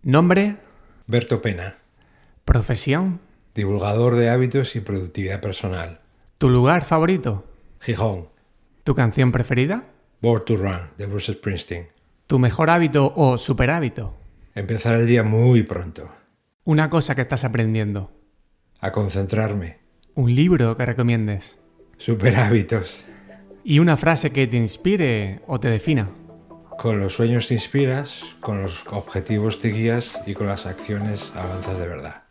Nombre, Berto Pena, profesión, divulgador de hábitos y productividad personal. tu lugar favorito, Gijón, tu canción preferida, Born to Run, de Bruce Springsteen. tu mejor hábito o superhábito, Empezar el día muy pronto. una cosa que estás aprendiendo, A concentrarme. un libro que recomiendes Superhábitos. y una frase que te inspire o te defina. Con los sueños te inspiras, con los objetivos te guías y con las acciones avanzas de verdad.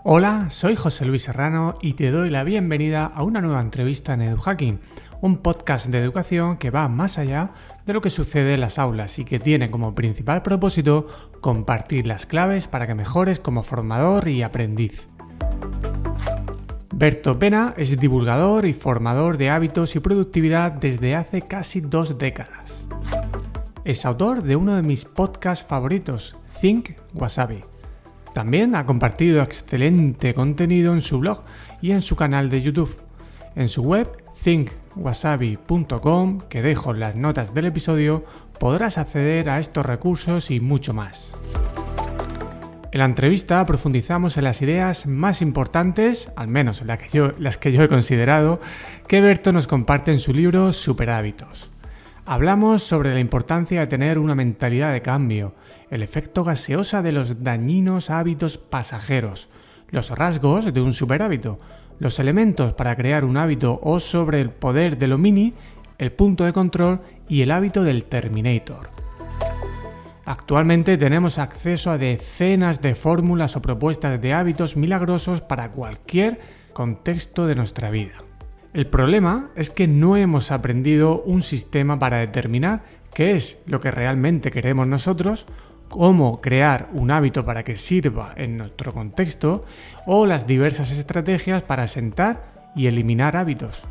Hola, soy José Luis Serrano y te doy la bienvenida a una nueva entrevista en EduHacking, un podcast de educación que va más allá de lo que sucede en las aulas y que tiene como principal propósito compartir las claves para que mejores como formador y aprendiz. Berto Pena es divulgador y formador de hábitos y productividad desde hace casi 2 décadas. Es autor de uno de mis podcasts favoritos, Think Wasabi. También ha compartido excelente contenido en su blog y en su canal de YouTube. En su web, thinkwasabi.com, que dejo en las notas del episodio, podrás acceder a estos recursos y mucho más. En la entrevista profundizamos en las ideas más importantes, al menos en las que yo he considerado, que Berto nos comparte en su libro Superhábitos. Hablamos sobre la importancia de tener una mentalidad de cambio, el efecto gaseosa de los dañinos hábitos pasajeros, los rasgos de un superhábito, los elementos para crear un hábito o sobre el poder de lo mini, el punto de control y el hábito del Terminator. Actualmente tenemos acceso a decenas de fórmulas o propuestas de hábitos milagrosos para cualquier contexto de nuestra vida. El problema es que no hemos aprendido un sistema para determinar qué es lo que realmente queremos nosotros, cómo crear un hábito para que sirva en nuestro contexto o las diversas estrategias para asentar y eliminar hábitos.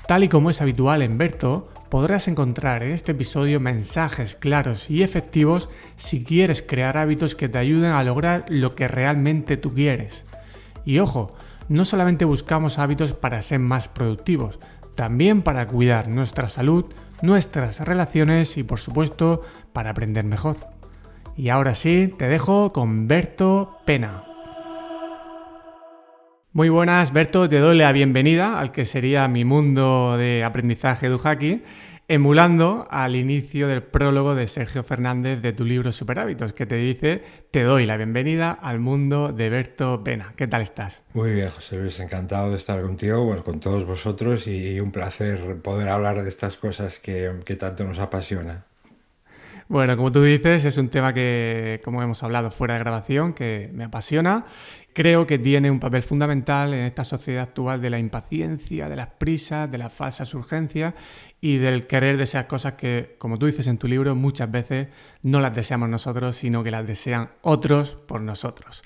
Tal y como es habitual en Berto, podrás encontrar en este episodio mensajes claros y efectivos si quieres crear hábitos que te ayuden a lograr lo que realmente tú quieres. Y ojo, no solamente buscamos hábitos para ser más productivos, también para cuidar nuestra salud, nuestras relaciones y por supuesto para aprender mejor. Y ahora sí, te dejo con Berto Pena. Muy buenas, Berto, te doy la bienvenida al que sería mi mundo de aprendizaje EduHacking, emulando al inicio del prólogo de Sergio Fernández de tu libro Superhábitos, que te dice: te doy la bienvenida al mundo de Berto Pena. ¿Qué tal estás? Muy bien, José Luis, encantado de estar contigo, bueno, con todos vosotros y un placer poder hablar de estas cosas que tanto nos apasiona. Bueno, como tú dices, es un tema que, como hemos hablado fuera de grabación, que me apasiona. Creo que tiene un papel fundamental en esta sociedad actual de la impaciencia, de las prisas, de las falsas urgencias y del querer desear cosas que, como tú dices en tu libro, muchas veces no las deseamos nosotros, sino que las desean otros por nosotros.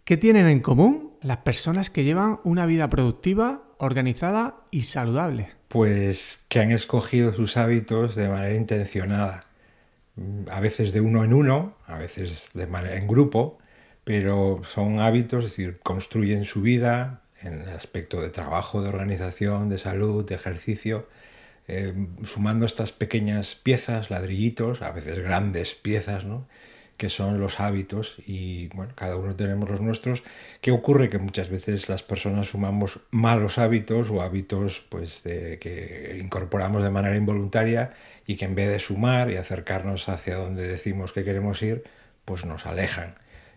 ¿Qué tienen en común las personas que llevan una vida productiva, organizada y saludable? Pues que han escogido sus hábitos de manera intencionada. A veces de uno en uno, a veces de manera en grupo, pero son hábitos, es decir, construyen su vida en el aspecto de trabajo, de organización, de salud, de ejercicio, sumando estas pequeñas piezas, ladrillitos, a veces grandes piezas, ¿no?, que son los hábitos y bueno, cada uno tenemos los nuestros. ¿Qué ocurre? Que muchas veces las personas sumamos malos hábitos o hábitos pues, que incorporamos de manera involuntaria y que en vez de sumar y acercarnos hacia donde decimos que queremos ir, pues nos alejan.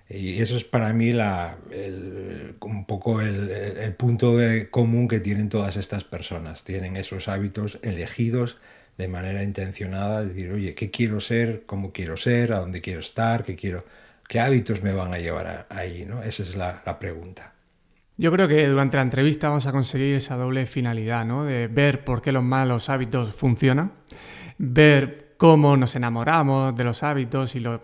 Y eso es para mí un poco el punto común que tienen todas estas personas. Tienen esos hábitos elegidos de manera intencionada, decir, oye, ¿qué quiero ser? ¿Cómo quiero ser? ¿A dónde quiero estar? ¿Qué hábitos me van a llevar ahí, ¿no? Esa es la pregunta. Yo creo que durante la entrevista vamos a conseguir esa doble finalidad, ¿no? De ver por qué los malos hábitos funcionan, ver cómo nos enamoramos de los hábitos y los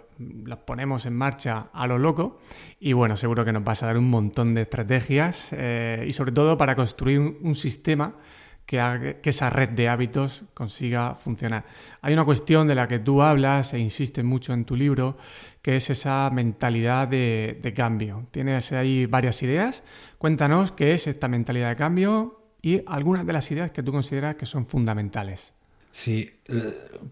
ponemos en marcha a lo loco. Y bueno, seguro que nos vas a dar un montón de estrategias y sobre todo para construir un sistema que haga que esa red de hábitos consiga funcionar. Hay una cuestión de la que tú hablas e insistes mucho en tu libro, que es esa mentalidad de cambio. Tienes ahí varias ideas. Cuéntanos qué es esta mentalidad de cambio y algunas de las ideas que tú consideras que son fundamentales. Sí,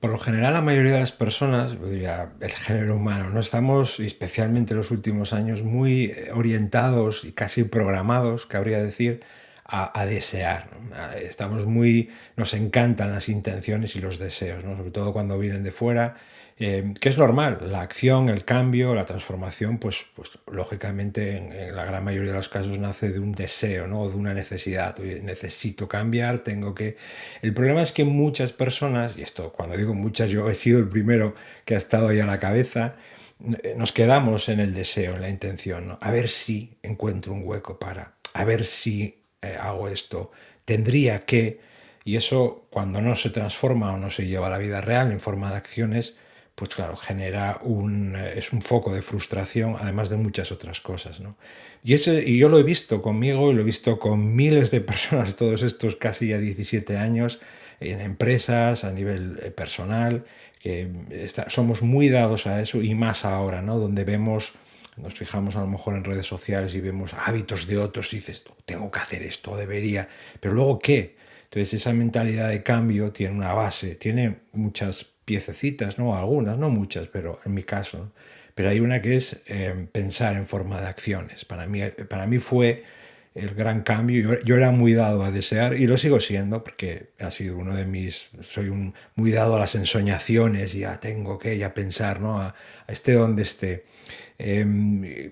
por lo general la mayoría de las personas, yo diría, el género humano, no estamos, y especialmente en los últimos años, muy orientados y casi programados, cabría decir, a desear, ¿no? Estamos muy, nos encantan las intenciones y los deseos, ¿no? Sobre todo cuando vienen de fuera, que es normal, la acción, el cambio, la transformación, pues lógicamente en la gran mayoría de los casos nace de un deseo, ¿no? O de una necesidad. Oye, necesito cambiar, tengo que... El problema es que muchas personas, y esto cuando digo muchas, yo he sido el primero que ha estado ahí a la cabeza, nos quedamos en el deseo, en la intención, ¿no? A ver si encuentro un hueco para, a ver si hago esto, tendría que, y eso cuando no se transforma o no se lleva a la vida real en forma de acciones, pues claro, genera es un foco de frustración, además de muchas otras cosas, ¿no? Y yo lo he visto conmigo y lo he visto con miles de personas todos estos casi ya 17 años, en empresas, a nivel personal, que somos muy dados a eso y más ahora, ¿no? Donde vemos, nos fijamos a lo mejor en redes sociales y vemos hábitos de otros y dices, tengo que hacer esto, debería, pero luego ¿qué? Entonces esa mentalidad de cambio tiene una base, tiene muchas piececitas, ¿no? Algunas, no muchas, pero en mi caso, ¿no? Pero hay una que es pensar en forma de acciones. Para mí fue el gran cambio. Yo era muy dado a desear y lo sigo siendo porque ha sido uno de mis... Soy muy dado a las ensoñaciones y a tengo que ya pensar, ¿no? A esté donde esté.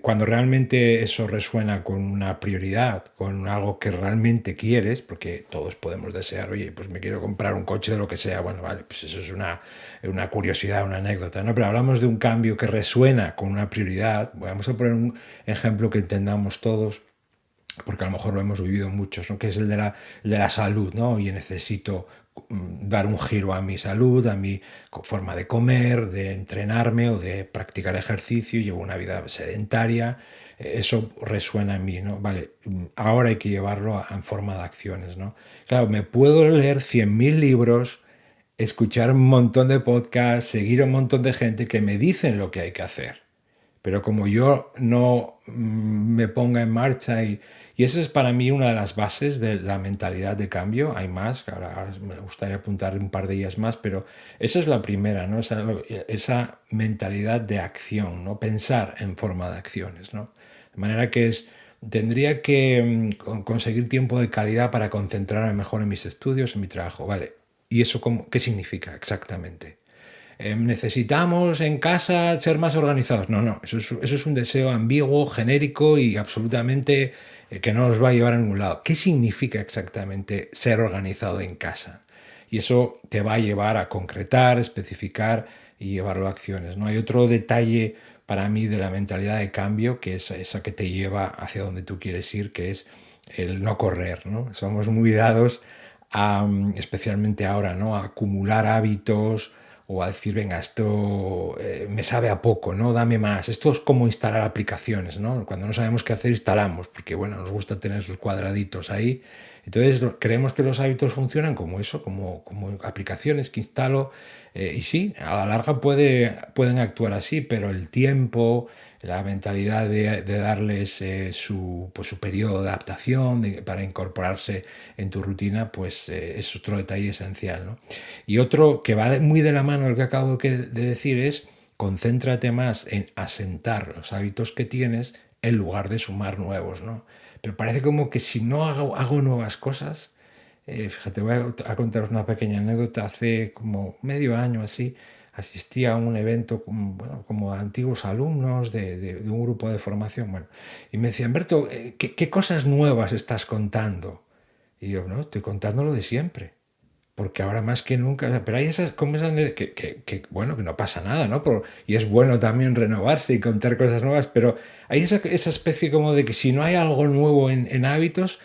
Cuando realmente eso resuena con una prioridad, con algo que realmente quieres, porque todos podemos desear, oye, pues me quiero comprar un coche de lo que sea, bueno, vale, pues eso es una curiosidad, una anécdota, ¿no? Pero hablamos de un cambio que resuena con una prioridad. Vamos a poner un ejemplo que entendamos todos, porque a lo mejor lo hemos vivido muchos, ¿no? Que es el de la salud, ¿no? Y necesito dar un giro a mi salud, a mi forma de comer, de entrenarme o de practicar ejercicio, llevo una vida sedentaria, eso resuena en mí, ¿no? Vale, ahora hay que llevarlo en forma de acciones, ¿no? Claro, me puedo leer 100.000 libros, escuchar un montón de podcasts, seguir a un montón de gente que me dicen lo que hay que hacer. Pero como yo no me ponga en marcha y esa es para mí una de las bases de la mentalidad de cambio, hay más, ahora me gustaría apuntar un par de ellas más, pero esa es la primera, ¿no? Esa mentalidad de acción, ¿no? Pensar en forma de acciones, ¿no? De manera que tendría que conseguir tiempo de calidad para concentrarme mejor en mis estudios, en mi trabajo, ¿vale? ¿Y eso qué significa exactamente? Necesitamos en casa ser más organizados. No, eso es un deseo ambiguo, genérico y absolutamente que no nos va a llevar a ningún lado. ¿Qué significa exactamente ser organizado en casa? Y eso te va a llevar a concretar, especificar y llevarlo a acciones, ¿no? Hay otro detalle para mí de la mentalidad de cambio, que es esa que te lleva hacia donde tú quieres ir, que es el no correr, ¿no? Somos muy dados a, especialmente ahora, ¿no? A acumular hábitos o a decir, venga, esto me sabe a poco, ¿no? Dame más. Esto es como instalar aplicaciones, ¿no? Cuando no sabemos qué hacer, instalamos, porque, bueno, nos gusta tener sus cuadraditos ahí. Entonces, creemos que los hábitos funcionan como eso, como aplicaciones que instalo. Y sí, a la larga pueden actuar así, pero el tiempo, la mentalidad de darles su periodo de adaptación para incorporarse en tu rutina, pues es otro detalle esencial, ¿no? Y otro que va muy de la mano el que acabo de decir es concéntrate más en asentar los hábitos que tienes en lugar de sumar nuevos, ¿no? Pero parece como que si no hago nuevas cosas, fíjate, voy a contaros una pequeña anécdota. Hace como medio año así, asistí a un evento como antiguos alumnos de un grupo de formación. Bueno, y me decían, Berto, ¿qué cosas nuevas estás contando? Y yo, no, estoy contando lo de siempre. Porque ahora más que nunca, o sea, pero hay esas cosas bueno, que no pasa nada, ¿no? Y es bueno también renovarse y contar cosas nuevas, pero hay esa especie como de que si no hay algo nuevo en hábitos,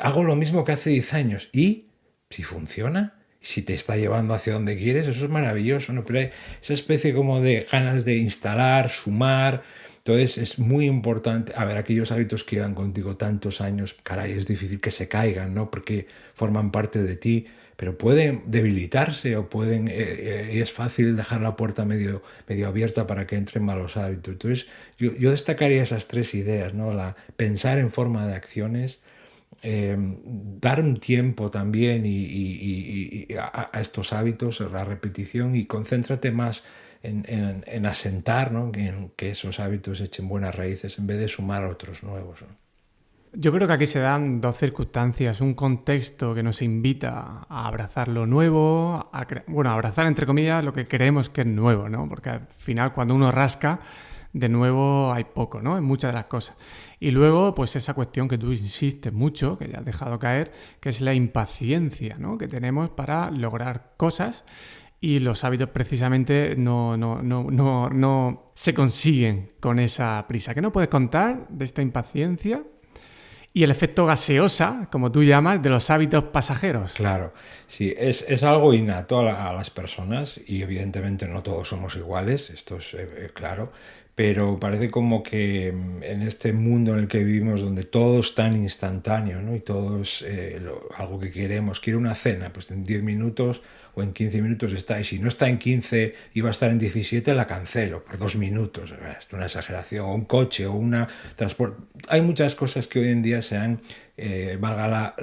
hago lo mismo que hace 10 años. Y si funciona, si te está llevando hacia donde quieres, eso es maravilloso, ¿no? Pero hay esa especie como de ganas de instalar, sumar. Entonces es muy importante, a ver, aquellos hábitos que llevan contigo tantos años, caray, es difícil que se caigan, ¿no? Porque forman parte de ti, pero pueden debilitarse o pueden, y es fácil dejar la puerta medio abierta para que entren malos hábitos. Entonces yo destacaría esas tres ideas, ¿no? Pensar en forma de acciones, dar un tiempo también a estos hábitos, a la repetición, y concéntrate más en asentar, ¿no? En que esos hábitos echen buenas raíces en vez de sumar otros nuevos, ¿no? Yo creo que aquí se dan dos circunstancias, un contexto que nos invita a abrazar lo nuevo, a abrazar entre comillas lo que creemos que es nuevo, ¿no? Porque al final cuando uno rasca, de nuevo hay poco, ¿no? En muchas de las cosas. Y luego, pues esa cuestión que tú insistes mucho, que ya has dejado caer, que es la impaciencia, ¿no? Que tenemos para lograr cosas. Y los hábitos precisamente no se consiguen con esa prisa. ¿Qué no puedes contar de esta impaciencia y el efecto gaseosa, como tú llamas, de los hábitos pasajeros? Claro, sí, es algo innato a las personas, y evidentemente no todos somos iguales, esto es claro, pero parece como que en este mundo en el que vivimos, donde todo es tan instantáneo, ¿no? Y todo es algo que queremos. Quiero una cena, pues en 10 minutos o en 15 minutos está, y si no está en 15 y va a estar en 17, la cancelo por 2 minutos. Es una exageración. O un coche o una transporte. Hay muchas cosas que hoy en día se han, valga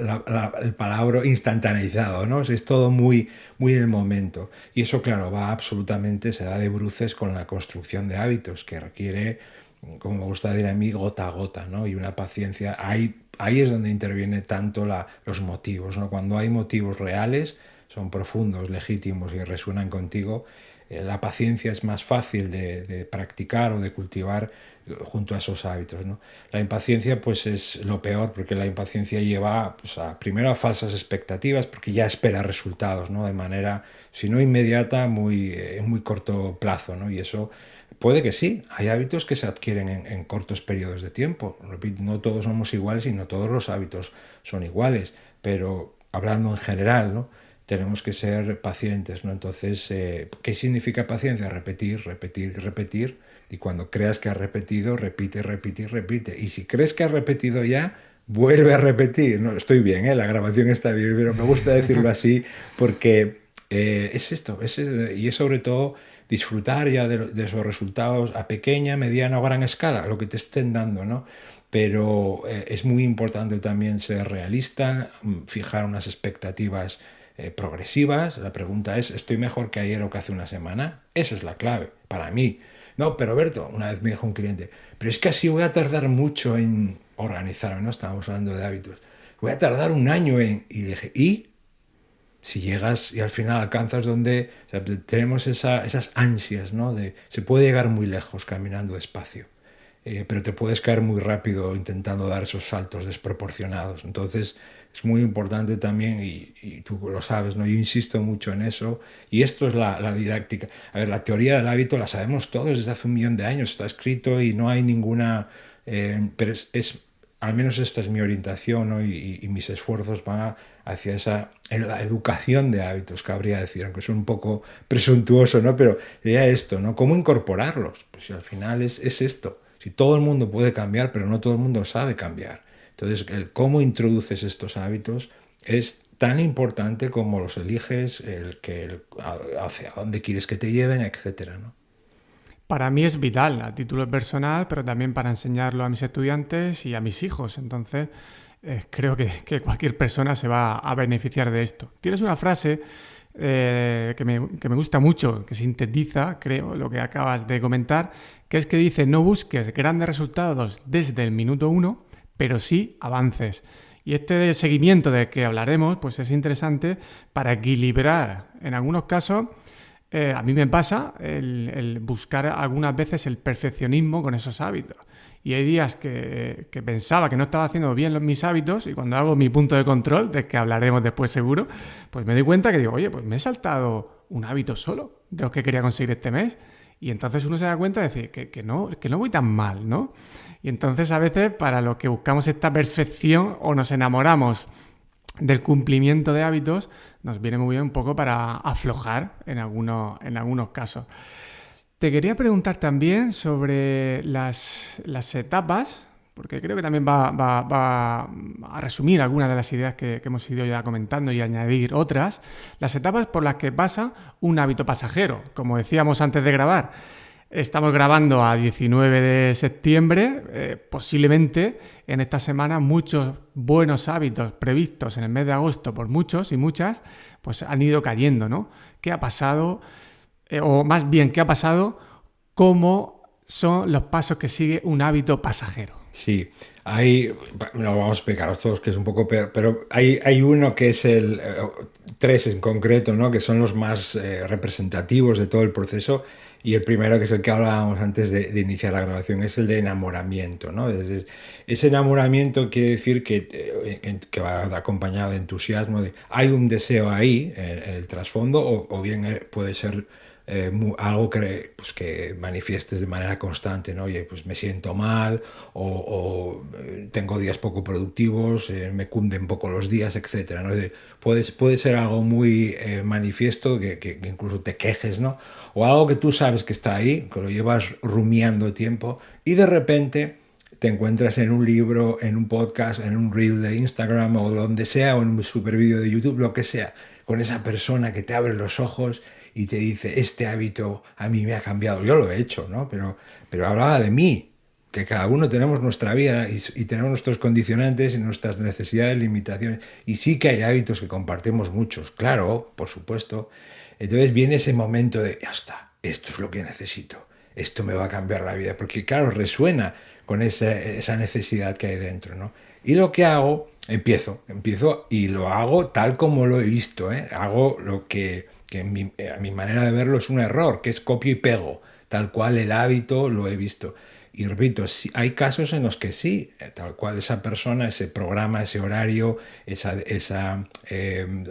el palabra, instantaneizado, ¿no? Es todo muy, muy en el momento. Y eso, claro, se da de bruces con la construcción de hábitos, que requiere, como me gusta decir a mí, gota a gota, ¿no? Y una paciencia. Ahí es donde interviene tanto los motivos, ¿no? Cuando hay motivos reales, son profundos, legítimos y resuenan contigo, la paciencia es más fácil de practicar o de cultivar junto a esos hábitos, ¿no? La impaciencia, pues, es lo peor, porque la impaciencia lleva, pues, primero a falsas expectativas, porque ya espera resultados, ¿no? De manera, si no inmediata, en muy corto plazo, ¿no? Y eso puede que sí, hay hábitos que se adquieren en cortos periodos de tiempo. Repito, no todos somos iguales y no todos los hábitos son iguales, pero hablando en general, ¿no? Tenemos que ser pacientes, ¿no? Entonces, ¿qué significa paciencia? Repetir, repetir, repetir. Y cuando creas que has repetido, repite, repite y repite. Y si crees que has repetido ya, vuelve a repetir. No, estoy bien, la grabación está bien, pero me gusta decirlo así porque es esto. Y es sobre todo disfrutar ya de esos resultados a pequeña, mediana o gran escala, lo que te estén dando, ¿no? Pero es muy importante también ser realista, fijar unas expectativas progresivas. La pregunta es, ¿estoy mejor que ayer o que hace una semana? Esa es la clave, para mí. No, pero Berto, una vez me dijo un cliente, pero es que así voy a tardar mucho en organizarme, ¿no? Estábamos hablando de hábitos. Voy a tardar un año en... Y dije, ¿y? Si llegas y al final alcanzas donde... O sea, tenemos esas ansias, ¿no? Se puede llegar muy lejos caminando despacio, pero te puedes caer muy rápido intentando dar esos saltos desproporcionados. Entonces es muy importante también, y tú lo sabes, ¿no? Yo insisto mucho en eso, y esto es la didáctica. A ver, la teoría del hábito la sabemos todos desde hace 1.000.000 de años, está escrito y no hay ninguna... pero al menos esta es mi orientación, ¿no? Y mis esfuerzos van hacia la educación de hábitos, cabría decir, aunque es un poco presuntuoso, ¿no? Pero sería esto, ¿no? ¿Cómo incorporarlos? Pues si al final es esto. Si todo el mundo puede cambiar, pero no todo el mundo sabe cambiar. Entonces, el cómo introduces estos hábitos es tan importante como los eliges, hacia dónde quieres que te lleven, etcétera, ¿no? Para mí es vital, a título personal, pero también para enseñarlo a mis estudiantes y a mis hijos. Entonces, creo que cualquier persona se va a beneficiar de esto. Tienes una frase que me gusta mucho, que sintetiza, creo, lo que acabas de comentar, que es que dice: no busques grandes resultados desde el minuto 1, pero sí avances. Y este seguimiento del que hablaremos, pues es interesante para equilibrar, en algunos casos, a mí me pasa el buscar algunas veces el perfeccionismo con esos hábitos. Y hay días que pensaba que no estaba haciendo bien mis hábitos, y cuando hago mi punto de control, del que hablaremos después seguro, pues me doy cuenta que digo, oye, pues me he saltado un hábito solo de los que quería conseguir este mes. Y entonces uno se da cuenta de decir que no voy tan mal, ¿no? Y entonces a veces para los que buscamos esta perfección o nos enamoramos del cumplimiento de hábitos, nos viene muy bien un poco para aflojar en algunos casos. Te quería preguntar también sobre las etapas, porque creo que también va a resumir algunas de las ideas que hemos ido ya comentando y añadir otras. Las etapas por las que pasa un hábito pasajero, como decíamos antes de grabar. Estamos grabando a 19 de septiembre, posiblemente en esta semana muchos buenos hábitos previstos en el mes de agosto por muchos y muchas, pues han ido cayendo, ¿no? ¿Qué ha pasado? O más bien, ¿qué ha pasado? ¿Cómo son los pasos que sigue un hábito pasajero? Sí, no vamos a explicaros todos que es un poco peor, pero hay uno que es tres en concreto, ¿no? Que son los más representativos de todo el proceso. Y el primero, que es el que hablábamos antes de iniciar la grabación, es el de enamoramiento, ¿no? Ese enamoramiento quiere decir que va acompañado de entusiasmo, hay un deseo ahí en el trasfondo, o bien puede ser algo que manifiestes de manera constante, ¿no? Oye, pues me siento mal, o tengo días poco productivos, me cunden poco los días, etcétera, ¿no? Puede ser algo muy manifiesto, que incluso te quejes, ¿no? O algo que tú sabes que está ahí, que lo llevas rumiando tiempo, y de repente te encuentras en un libro, en un podcast, en un reel de Instagram o donde sea, o en un super vídeo de YouTube, lo que sea, con esa persona que te abre los ojos y te dice, este hábito a mí me ha cambiado. Yo lo he hecho, ¿no? Pero hablaba de mí, que cada uno tenemos nuestra vida y tenemos nuestros condicionantes y nuestras necesidades, limitaciones. Y sí que hay hábitos que compartimos muchos, claro, por supuesto. Entonces viene ese momento de, ya está, esto es lo que necesito, esto me va a cambiar la vida, porque claro, resuena con esa necesidad que hay dentro, ¿no? Y lo que hago, empiezo y lo hago tal como lo he visto, ¿eh? Hago lo que a mi manera de verlo es un error, que es copio y pego, tal cual el hábito lo he visto. Y repito, hay casos en los que sí, tal cual esa persona, ese programa, ese horario, esa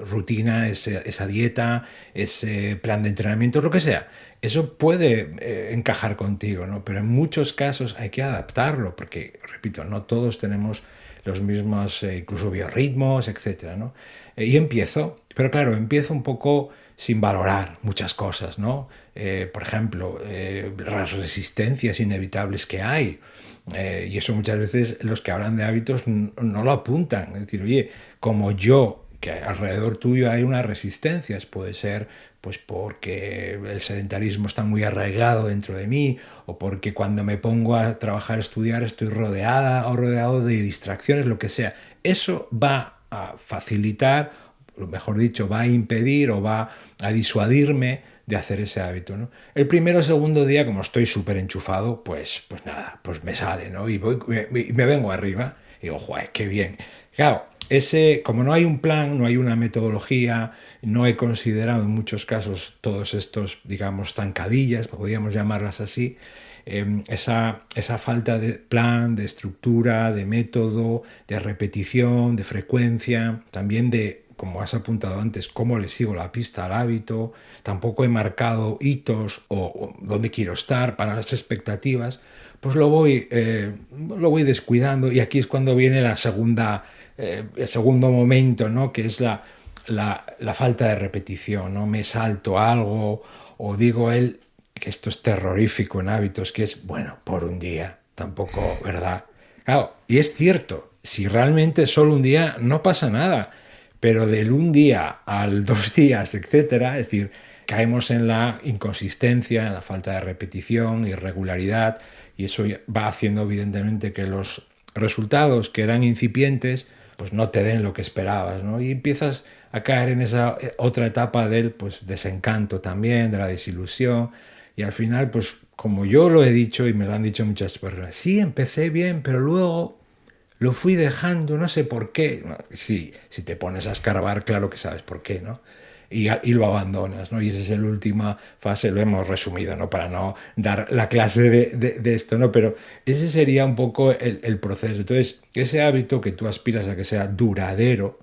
rutina, esa dieta, ese plan de entrenamiento, lo que sea, eso puede encajar contigo, ¿no? Pero en muchos casos hay que adaptarlo, porque, repito, no todos tenemos los mismos, incluso biorritmos, etcétera, ¿no? Y empiezo un poco sin valorar muchas cosas, ¿no? Por ejemplo, las resistencias inevitables que hay. Y eso muchas veces los que hablan de hábitos no lo apuntan. Es decir, oye, como yo, que alrededor tuyo hay unas resistencias, puede ser pues porque el sedentarismo está muy arraigado dentro de mí, o porque cuando me pongo a trabajar, a estudiar, estoy rodeado de distracciones, lo que sea. Eso va a facilitar, o mejor dicho, va a impedir o va a disuadirme de hacer ese hábito, ¿no? El primero o segundo día, como estoy súper enchufado, pues nada, pues me sale, ¿no? Y me vengo arriba y digo, ¡joder, qué bien! Claro, como no hay un plan, no hay una metodología, no he considerado en muchos casos todos estos, digamos, zancadillas, podríamos llamarlas así, esa falta de plan, de estructura, de método, de repetición, de frecuencia, también de, como has apuntado antes, cómo le sigo la pista al hábito. Tampoco he marcado hitos o dónde quiero estar para las expectativas, pues lo voy descuidando, y aquí es cuando viene el segundo momento, ¿no? Que es la falta de repetición, ¿no? Me salto algo o digo que esto es terrorífico en hábitos, que es, bueno, por un día, tampoco, ¿verdad? Claro, y es cierto, si realmente solo un día no pasa nada, pero del un día al 2 días, etcétera, es decir, caemos en la inconsistencia, en la falta de repetición, irregularidad, y eso va haciendo evidentemente que los resultados que eran incipientes pues no te den lo que esperabas, ¿no? Y empiezas a caer en esa otra etapa del pues desencanto también, de la desilusión, y al final, pues como yo lo he dicho y me lo han dicho muchas personas, sí, empecé bien, pero luego lo fui dejando, no sé por qué. Si te pones a escarbar, claro que sabes por qué, ¿no? Y lo abandonas, ¿no? Y esa es la última fase, lo hemos resumido, ¿no? Para no dar la clase de esto, ¿no? Pero ese sería un poco el proceso. Entonces, ese hábito que tú aspiras a que sea duradero,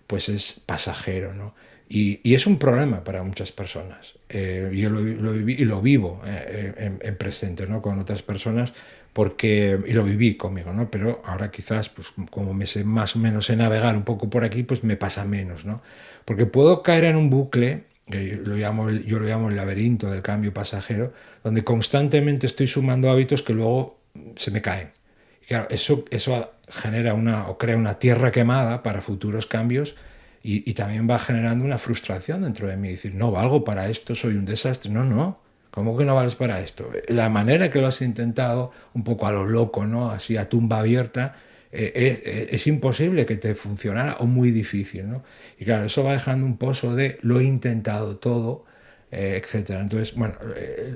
pues es pasajero, ¿no? Y es un problema para muchas personas. Yo lo viví y lo vivo en presente, ¿no? Con otras personas, y lo viví conmigo, ¿no? Pero ahora quizás, pues como me sé más o menos navegar un poco por aquí, pues me pasa menos, ¿no? Porque puedo caer en un bucle, que yo lo llamo el laberinto del cambio pasajero, donde constantemente estoy sumando hábitos que luego se me caen. Y claro, eso genera o crea una tierra quemada para futuros cambios, y también va generando una frustración dentro de mí, decir, no valgo para esto, soy un desastre. No, ¿Cómo que no vales para esto? La manera que lo has intentado, un poco a lo loco, ¿no? Así a tumba abierta, es imposible que te funcionara o muy difícil, ¿no? Y claro, eso va dejando un pozo de lo he intentado todo, etcétera. Entonces, bueno,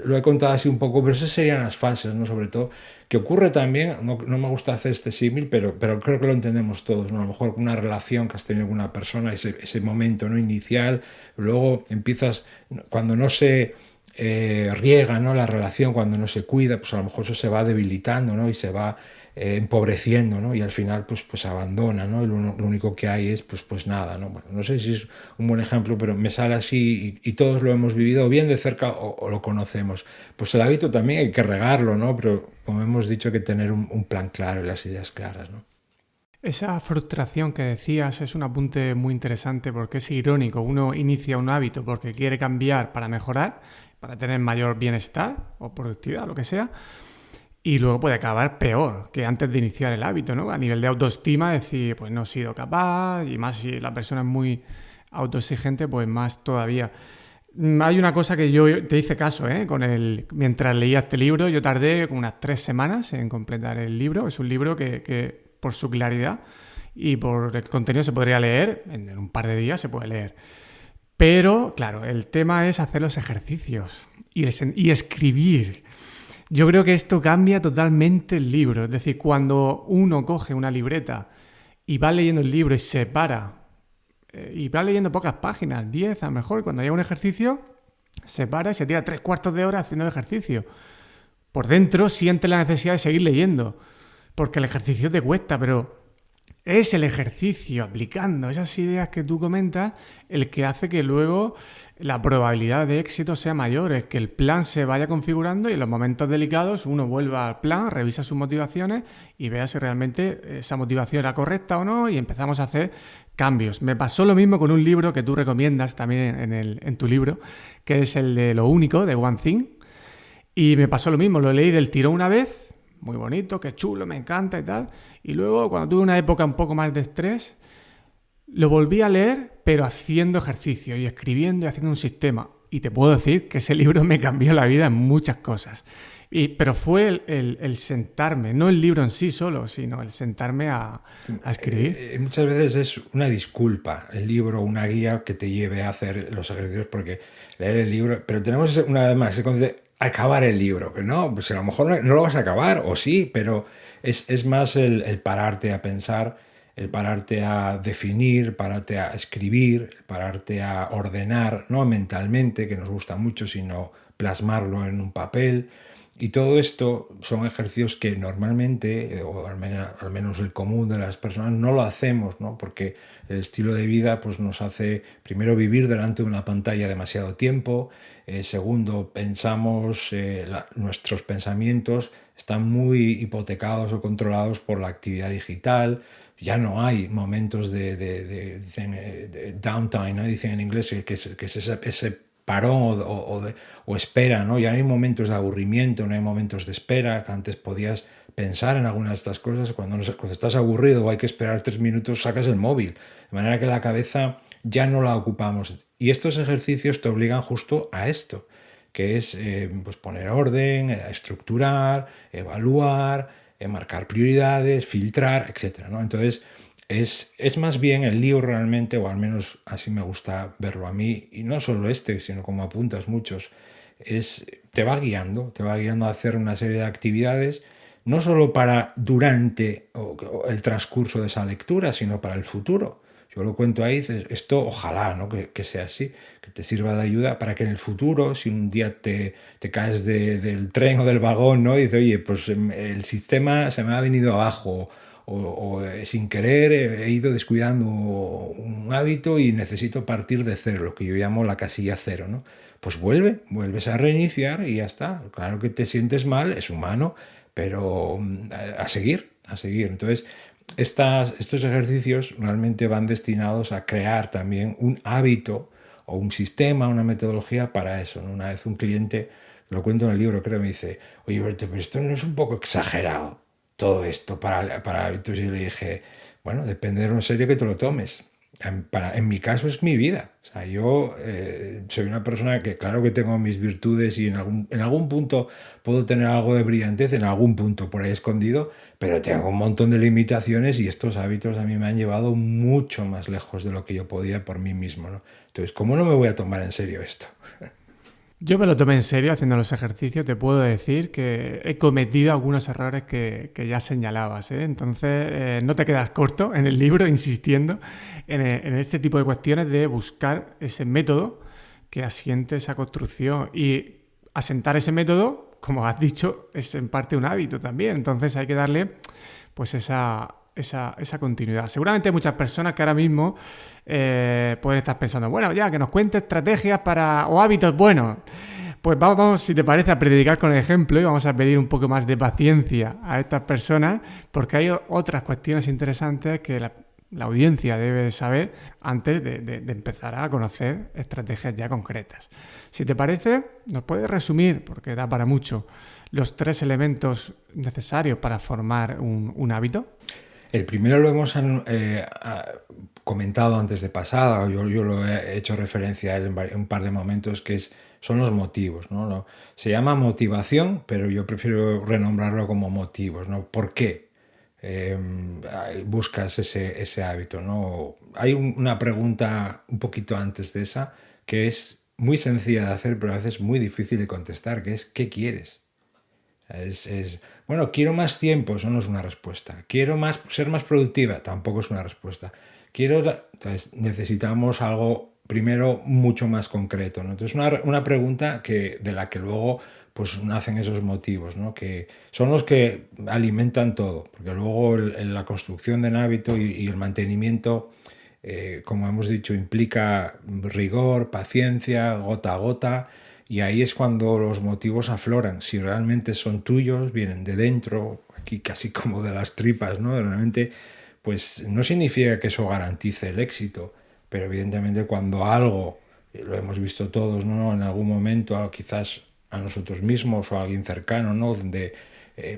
lo he contado así un poco, pero esas serían las fases, ¿no? Sobre todo, que ocurre también, no me gusta hacer este símil, pero creo que lo entendemos todos, ¿no? A lo mejor una relación que has tenido con una persona, ese momento, ¿no? Inicial, luego empiezas, cuando no se riega, ¿no? La relación, cuando no se cuida, pues a lo mejor eso se va debilitando, ¿no? Y se va empobreciendo, ¿no? Y al final pues abandona, ¿no? Y lo único que hay es pues nada, ¿no? Bueno, no sé si es un buen ejemplo, pero me sale así y todos lo hemos vivido bien de cerca o lo conocemos. Pues el hábito también hay que regarlo, ¿no? Pero como hemos dicho, hay que tener un plan claro y las ideas claras, ¿no? Esa frustración que decías es un apunte muy interesante porque es irónico. Uno inicia un hábito porque quiere cambiar para mejorar, para tener mayor bienestar o productividad, lo que sea, y luego puede acabar peor que antes de iniciar el hábito, ¿no? A nivel de autoestima, decir, pues no he sido capaz, y más si la persona es muy autoexigente, pues más todavía. Hay una cosa que yo te hice caso, ¿eh? Mientras leía este libro, yo tardé como unas 3 semanas en completar el libro. Es un libro que por su claridad y por el contenido se podría leer, en un par de días se puede leer. Pero, claro, el tema es hacer los ejercicios y escribir. Yo creo que esto cambia totalmente el libro. Es decir, cuando uno coge una libreta y va leyendo el libro y se para, y va leyendo pocas páginas, 10 a lo mejor, cuando llega un ejercicio, se para y se tira 3/4 de hora haciendo el ejercicio. Por dentro siente la necesidad de seguir leyendo, porque el ejercicio te cuesta, pero es el ejercicio aplicando esas ideas que tú comentas el que hace que luego la probabilidad de éxito sea mayor, es que el plan se vaya configurando y en los momentos delicados uno vuelva al plan, revisa sus motivaciones y vea si realmente esa motivación era correcta o no y empezamos a hacer cambios. Me pasó lo mismo con un libro que tú recomiendas también en tu libro, que es el de Lo Único, de One Thing, y me pasó lo mismo, lo leí del tirón una vez, muy bonito, qué chulo, me encanta y tal. Y luego, cuando tuve una época un poco más de estrés, lo volví a leer, pero haciendo ejercicio y escribiendo y haciendo un sistema. Y te puedo decir que ese libro me cambió la vida en muchas cosas. Pero fue el sentarme, no el libro en sí solo, sino el sentarme a escribir. Muchas veces es una disculpa el libro, una guía que te lleve a hacer los ejercicios, porque leer el libro, pero tenemos una vez más ese concepto, acabar el libro, que no, pues a lo mejor no lo vas a acabar, o sí, pero es más el pararte a pensar, el pararte a definir, pararte a escribir, el pararte a ordenar, no mentalmente, que nos gusta mucho, sino plasmarlo en un papel. Y todo esto son ejercicios que normalmente, o al menos el común de las personas, no lo hacemos, ¿no? Porque el estilo de vida pues, nos hace, primero, vivir delante de una pantalla demasiado tiempo, segundo, nuestros pensamientos están muy hipotecados o controlados por la actividad digital, ya no hay momentos de downtime, ¿no? Dicen en inglés que es ese parón o espera, ¿no? Ya no hay momentos de aburrimiento, no hay momentos de espera, que antes podías pensar en algunas de estas cosas. Cuando estás aburrido o hay que esperar 3 minutos, sacas el móvil. De manera que la cabeza ya no la ocupamos. Y estos ejercicios te obligan justo a esto, que es pues poner orden, estructurar, evaluar, marcar prioridades, filtrar, etc., ¿no? Entonces, es más bien el libro realmente, o al menos así me gusta verlo a mí, y no solo este, sino como apuntas muchos, te va guiando a hacer una serie de actividades, no solo para durante el transcurso de esa lectura, sino para el futuro. Yo lo cuento ahí, esto ojalá, ¿no? que sea así, que te sirva de ayuda para que en el futuro, si un día te caes del tren o del vagón, ¿no? Y dices, oye, pues el sistema se me ha venido abajo, o sin querer he ido descuidando un hábito y necesito partir de cero, lo que yo llamo la casilla cero, ¿no? Pues vuelves a reiniciar y ya está. Claro que te sientes mal, es humano, pero a seguir. Entonces, estos ejercicios realmente van destinados a crear también un hábito o un sistema, una metodología para eso, ¿no? Una vez un cliente, lo cuento en el libro, creo, me dice, oye, Berto, pero esto no es un poco exagerado, todo esto para hábitos. Y le dije, bueno, depende de lo serio que te lo tomes. en mi caso es mi vida. O sea, yo soy una persona que claro que tengo mis virtudes y en algún punto puedo tener algo de brillantez, en algún punto por ahí escondido, pero tengo un montón de limitaciones y estos hábitos a mí me han llevado mucho más lejos de lo que yo podía por mí mismo, ¿no? Entonces, ¿cómo no me voy a tomar en serio esto? Yo me lo tomé en serio haciendo los ejercicios. Te puedo decir que he cometido algunos errores que ya señalabas, ¿eh? Entonces, no te quedas corto en el libro insistiendo en este tipo de cuestiones de buscar ese método que asiente esa construcción. Y asentar ese método, como has dicho, es en parte un hábito también. Entonces hay que darle pues esa continuidad. Seguramente hay muchas personas que ahora mismo pueden estar pensando, bueno, ya que nos cuente estrategias o hábitos buenos. Pues vamos, si te parece, a predicar con el ejemplo y vamos a pedir un poco más de paciencia a estas personas, porque hay otras cuestiones interesantes que la audiencia debe saber antes de empezar a conocer estrategias ya concretas. Si te parece, nos puedes resumir, porque da para mucho, los 3 elementos necesarios para formar un hábito. El primero lo hemos comentado antes de pasada, yo lo he hecho referencia a él en un par de momentos, son los motivos, ¿no? Se llama motivación, pero yo prefiero renombrarlo como motivos, ¿no? ¿Por qué buscas ese hábito, ¿no? Hay una pregunta un poquito antes de esa que es muy sencilla de hacer, pero a veces muy difícil de contestar, que es ¿qué quieres? Bueno, quiero más tiempo, eso no es una respuesta. Quiero ser más productiva, tampoco es una respuesta. Entonces necesitamos algo primero mucho más concreto, ¿no? Entonces una pregunta de la que luego pues nacen esos motivos, ¿no? Que son los que alimentan todo, porque luego la construcción del hábito y el mantenimiento, como hemos dicho, implica rigor, paciencia, gota a gota. Y ahí es cuando los motivos afloran. Si realmente son tuyos, vienen de dentro, aquí casi como de las tripas, ¿no? Realmente, pues no significa que eso garantice el éxito, pero evidentemente cuando algo, lo hemos visto todos, ¿no? En algún momento, quizás a nosotros mismos o a alguien cercano, ¿no? Donde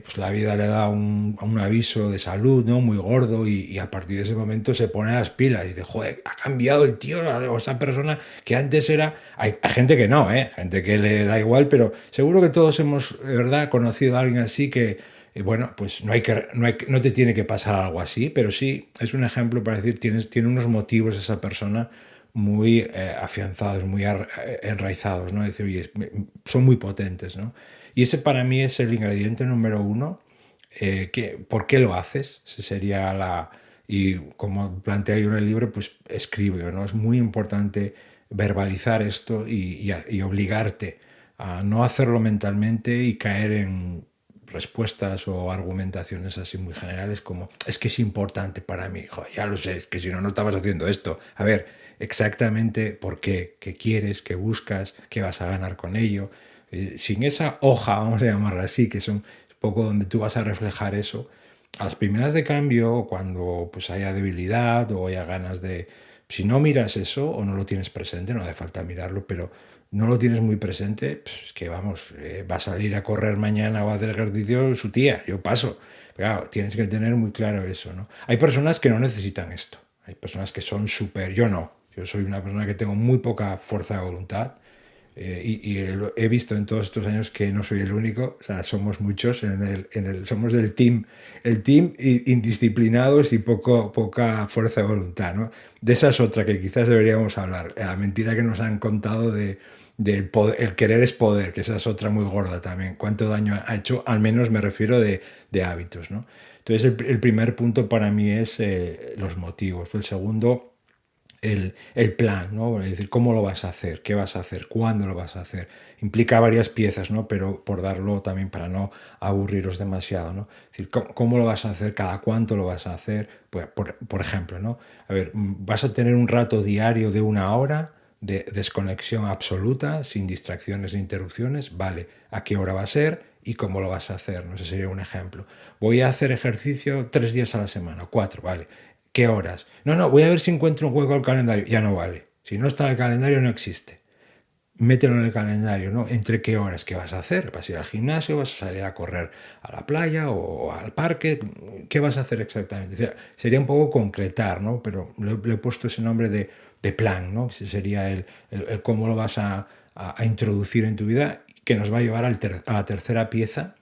pues la vida le da un aviso de salud, ¿no? Muy gordo y a partir de ese momento se pone a las pilas y dice, joder, ha cambiado el tío o esa persona que antes era... Hay gente que no, gente que le da igual, pero seguro que todos hemos, de verdad, conocido a alguien así que, bueno, pues no te tiene que pasar algo así, pero sí es un ejemplo para decir, tiene unos motivos esa persona muy afianzados, muy enraizados, ¿no? Decir, oye, son muy potentes, ¿no? Y ese para mí es el ingrediente número 1. ¿Por qué lo haces? Ese sería y como plantea yo en el libro, pues escribe, ¿no? Es muy importante verbalizar esto y obligarte a no hacerlo mentalmente y caer en respuestas o argumentaciones así muy generales como es que es importante para mí. Joder, ya lo sé, es que si no, no estabas haciendo esto. A ver, exactamente por qué quieres, qué buscas, qué vas a ganar con ello. Sin esa hoja, vamos a llamarla así, que son un poco donde tú vas a reflejar eso, a las primeras de cambio, cuando pues haya debilidad o haya ganas de... Si no miras eso o no lo tienes presente, no hace falta mirarlo, pero no lo tienes muy presente, pues es que vamos, va a salir a correr mañana o a hacer ejercicio su tía, yo paso. Pero claro, tienes que tener muy claro eso, ¿no? Hay personas que no necesitan esto, hay personas que son súper... Yo no, yo soy una persona que tengo muy poca fuerza de voluntad. Y he visto en todos estos años que no soy el único, o sea, somos muchos, somos el team indisciplinados y poca fuerza de voluntad, ¿no? De esa es otra que quizás deberíamos hablar, la mentira que nos han contado del poder, el querer es poder, que esa es otra muy gorda también, cuánto daño ha hecho, al menos me refiero de hábitos, ¿no? Entonces el primer punto para mí es los motivos, el segundo... El plan, ¿no? Es decir, cómo lo vas a hacer, qué vas a hacer, cuándo lo vas a hacer. Implica varias piezas, ¿no? Pero por darlo también para no aburriros demasiado, ¿no? Es decir, cómo lo vas a hacer, cada cuánto lo vas a hacer. Pues, por ejemplo, ¿no? A ver, vas a tener un rato diario de 1 hora de desconexión absoluta, sin distracciones ni interrupciones. Vale, ¿a qué hora va a ser? ¿Y cómo lo vas a hacer? No sé, sería un ejemplo. Voy a hacer ejercicio 3 días a la semana, 4, vale. ¿Qué horas? No, voy a ver si encuentro un hueco al calendario. Ya no vale. Si no está en el calendario, no existe. mételo en el calendario, ¿no? ¿Entre qué horas? ¿Qué vas a hacer? ¿Vas a ir al gimnasio? ¿Vas a salir a correr a la playa o al parque? ¿Qué vas a hacer exactamente? O sea, sería un poco concretar, ¿no? Pero le he puesto ese nombre de plan, ¿no? Ese sería el cómo lo vas a introducir en tu vida, que nos va a llevar a la tercera pieza,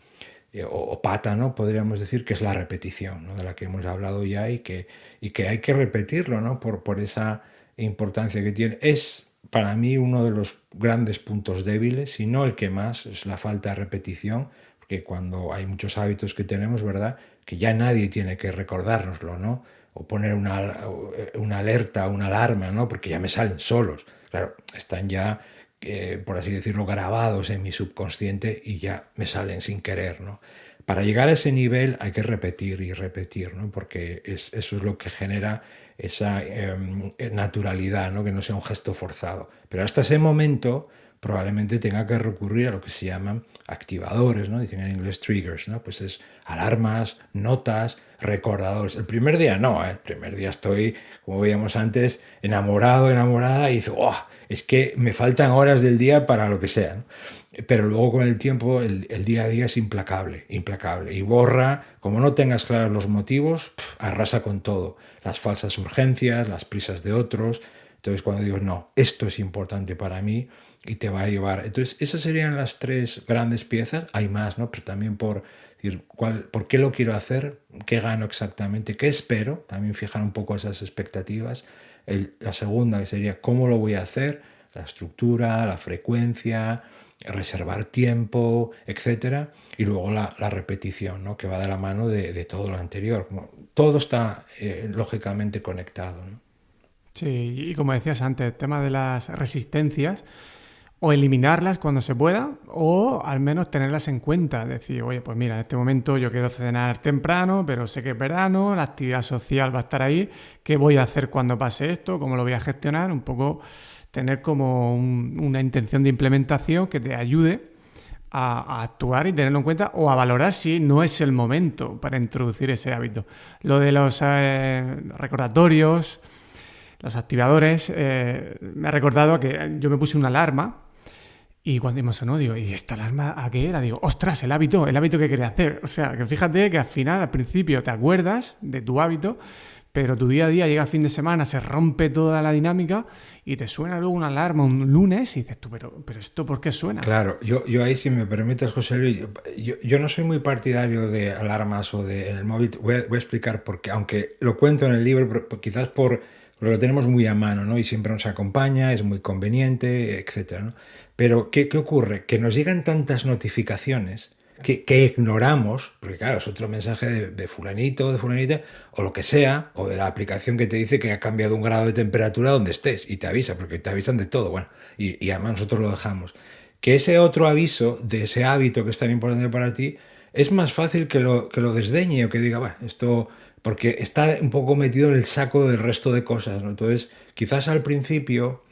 o pata, ¿no? Podríamos decir, que es la repetición, ¿no? De la que hemos hablado ya y que hay que repetirlo, ¿no? Por esa importancia que tiene. Es para mí uno de los grandes puntos débiles, si no el que más, es la falta de repetición, porque cuando hay muchos hábitos que tenemos, ¿verdad? Que ya nadie tiene que recordárnoslo, ¿no? O poner una alerta, una alarma, ¿no? Porque ya me salen solos. Claro, están ya, por así decirlo, grabados en mi subconsciente y ya me salen sin querer, ¿no? Para llegar a ese nivel hay que repetir y repetir, ¿no? Porque eso es lo que genera esa naturalidad, ¿no? Que no sea un gesto forzado. Pero hasta ese momento probablemente tenga que recurrir a lo que se llaman activadores, ¿no? Dicen en inglés triggers, ¿no? Pues es alarmas, notas, recordadores. El primer día no, ¿eh? El primer día estoy, como veíamos antes, enamorado, enamorada, y digo, oh, es que me faltan horas del día para lo que sea, ¿no? Pero luego con el tiempo el día a día es implacable, implacable. Y borra, como no tengas claros los motivos, arrasa con todo. Las falsas urgencias, las prisas de otros. Entonces cuando digo, no, esto es importante para mí y te va a llevar. Entonces esas serían las tres grandes piezas. Hay más, ¿no? Pero también por decir, ¿por qué lo quiero hacer? ¿Qué gano exactamente? ¿Qué espero? También fijar un poco esas expectativas. La segunda, que sería, ¿cómo lo voy a hacer? La estructura, la frecuencia, reservar tiempo, etcétera, y luego la repetición, ¿no? Que va de la mano de todo lo anterior. Todo está lógicamente conectado, ¿no? Sí, y como decías antes, el tema de las resistencias, o eliminarlas cuando se pueda, o al menos tenerlas en cuenta. Decir, oye, pues mira, en este momento yo quiero cenar temprano, pero sé que es verano, la actividad social va a estar ahí, ¿qué voy a hacer cuando pase esto? ¿Cómo lo voy a gestionar? Un poco tener como una intención de implementación que te ayude a actuar y tenerlo en cuenta, o a valorar si no es el momento para introducir ese hábito. Lo de los recordatorios, los activadores, me ha recordado que yo me puse una alarma y cuando me sonó, digo, ¿y esta alarma a qué era? Digo, ostras, el hábito que quería hacer. O sea, que fíjate que al final, al principio, te acuerdas de tu hábito, pero tu día a día llega el fin de semana, se rompe toda la dinámica y te suena luego una alarma un lunes y dices tú, pero ¿esto por qué suena? Claro, yo ahí, si me permites, José Luis, yo no soy muy partidario de alarmas o de en el móvil. Voy a explicar por qué, aunque lo cuento en el libro, pero quizás porque lo tenemos muy a mano, ¿no? Y siempre nos acompaña, es muy conveniente, etcétera, ¿no? Pero ¿qué ocurre? Que nos llegan tantas notificaciones que ignoramos, porque claro, es otro mensaje de fulanito, de fulanita, o lo que sea, o de la aplicación que te dice que ha cambiado un grado de temperatura donde estés, y te avisa, porque te avisan de todo, bueno, y además nosotros lo dejamos. Que ese otro aviso de ese hábito que es tan importante para ti, es más fácil que lo desdeñe o que diga, va, esto, porque está un poco metido en el saco del resto de cosas, ¿no? Entonces, quizás al principio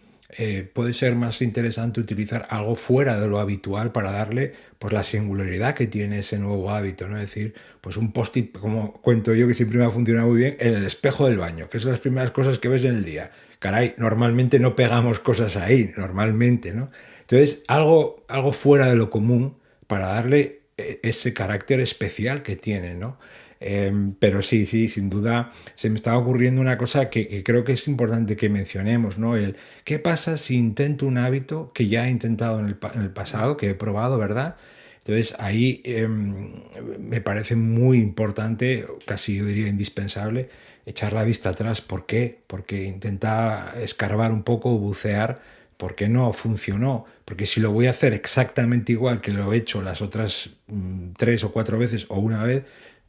puede ser más interesante utilizar algo fuera de lo habitual para darle pues la singularidad que tiene ese nuevo hábito, ¿no? Es decir, pues un post-it, como cuento yo, que siempre me ha funcionado muy bien, en el espejo del baño, que son las primeras cosas que ves en el día. Caray, normalmente no pegamos cosas ahí, normalmente, ¿no? Entonces, algo fuera de lo común para darle ese carácter especial que tiene, ¿no? Pero sí, sin duda se me estaba ocurriendo una cosa que creo que es importante que mencionemos, ¿no? ¿Qué pasa si intento un hábito que ya he intentado en el pasado, que he probado, ¿verdad? Entonces ahí me parece muy importante, casi yo diría indispensable, echar la vista atrás. ¿Por qué? Porque intenta escarbar un poco, bucear, porque no funcionó. Porque si lo voy a hacer exactamente igual que lo he hecho las otras 3 o 4 veces o una vez,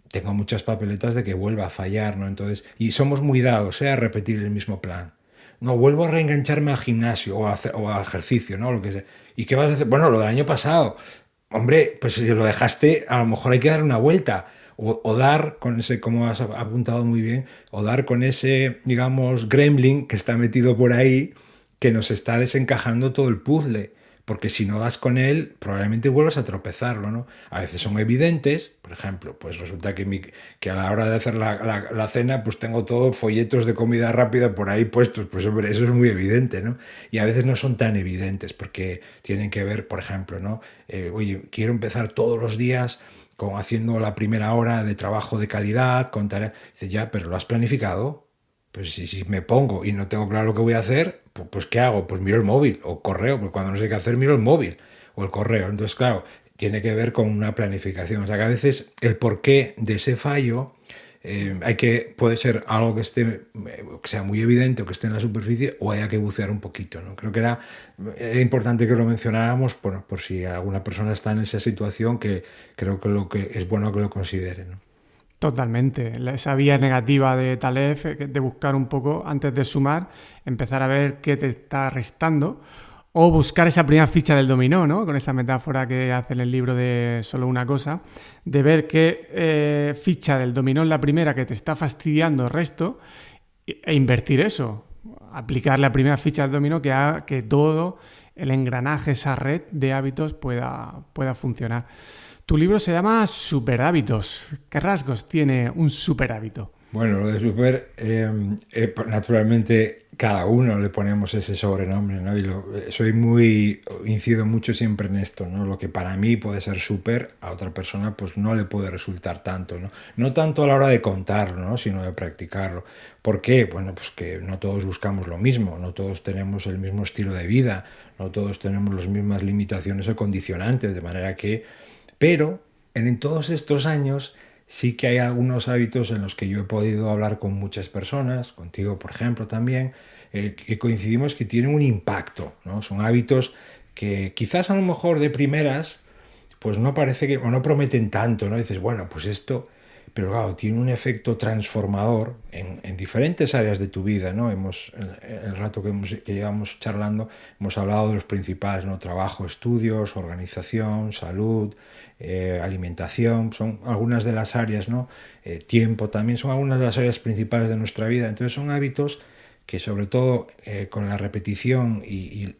tengo muchas papeletas de que vuelva a fallar, ¿no? Entonces, y somos muy dados a repetir el mismo plan. No, vuelvo a reengancharme al gimnasio o a ejercicio, ¿no? Lo que sea. ¿Y qué vas a hacer? Bueno, lo del año pasado. Hombre, pues si lo dejaste, a lo mejor hay que dar una vuelta. O dar con ese, como has apuntado muy bien, o dar con ese, digamos, gremlin que está metido por ahí, que nos está desencajando todo el puzzle. porque si no das con él, probablemente vuelvas a tropezarlo, ¿no? A veces son evidentes, por ejemplo, pues resulta que a la hora de hacer la cena, pues tengo todos folletos de comida rápida por ahí puestos, pues hombre, eso es muy evidente, ¿no? Y a veces no son tan evidentes, porque tienen que ver, por ejemplo, ¿no? Oye, quiero empezar todos los días haciendo la primera hora de trabajo de calidad, con tareas. Dice, ya, pero ¿lo has planificado? Pues si me pongo y no tengo claro lo que voy a hacer, pues ¿qué hago? Pues miro el móvil o correo, porque cuando no sé qué hacer miro el móvil o el correo. Entonces, claro, tiene que ver con una planificación. O sea, que a veces el porqué de ese fallo puede ser algo que sea muy evidente o que esté en la superficie, o haya que bucear un poquito, ¿no? Creo que era importante que lo mencionáramos por si alguna persona está en esa situación, que creo que es bueno que lo considere, ¿no? Totalmente. Esa vía negativa de Taleb, de buscar un poco antes de sumar, empezar a ver qué te está restando, o buscar esa primera ficha del dominó, ¿no? Con esa metáfora que hace en el libro de Solo una cosa, de ver qué ficha del dominó es la primera que te está fastidiando el resto e invertir eso. Aplicar la primera ficha del dominó que haga que todo el engranaje, esa red de hábitos pueda funcionar. Tu libro se llama Superhábitos. ¿Qué rasgos tiene un superhábito? Bueno, lo de super, naturalmente cada uno le ponemos ese sobrenombre, ¿no? Incido mucho siempre en esto, ¿no? Lo que para mí puede ser súper, a otra persona pues no le puede resultar tanto, ¿no? No tanto a la hora de contarlo, ¿no? Sino de practicarlo. ¿Por qué? Bueno, pues que no todos buscamos lo mismo, no todos tenemos el mismo estilo de vida, no todos tenemos las mismas limitaciones o condicionantes, de manera que... Pero en todos estos años sí que hay algunos hábitos en los que yo he podido hablar con muchas personas, contigo por ejemplo también, que coincidimos que tienen un impacto, ¿no? Son hábitos que quizás a lo mejor de primeras pues no parece que, o no prometen tanto, ¿no? Dices, bueno, pues esto, pero claro, tiene un efecto transformador en diferentes áreas de tu vida, ¿no? El rato que llevamos charlando, hemos hablado de los principales, ¿no? Trabajo, estudios, organización, salud, alimentación, son algunas de las áreas, ¿no? Tiempo también, son algunas de las áreas principales de nuestra vida. Entonces son hábitos que sobre todo con la repetición y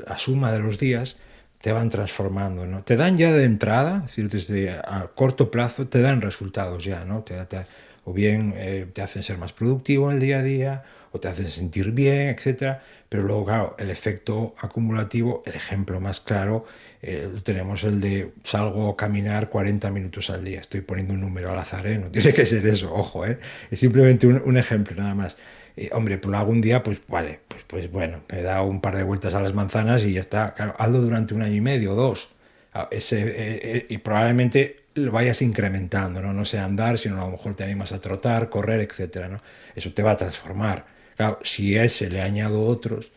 la suma de los días te van transformando, ¿no? Te dan ya de entrada, es decir, desde a corto plazo te dan resultados ya, ¿no? O bien te hacen ser más productivo en el día a día, o te hacen sentir bien, etcétera. Pero luego, claro, el efecto acumulativo, el ejemplo más claro, tenemos el de salgo a caminar 40 minutos al día. Estoy poniendo un número al azar, no tiene que ser eso, ojo, es simplemente un ejemplo nada más. Hombre, pues lo hago un día, pues vale, pues bueno, me he dado un par de vueltas a las manzanas y ya está. Claro, hazlo durante 1 año y medio o 2. Y probablemente lo vayas incrementando, ¿no? No sea andar, sino a lo mejor te animas a trotar, correr, etcétera, ¿no? Eso te va a transformar. Claro, si a ese le añado otros,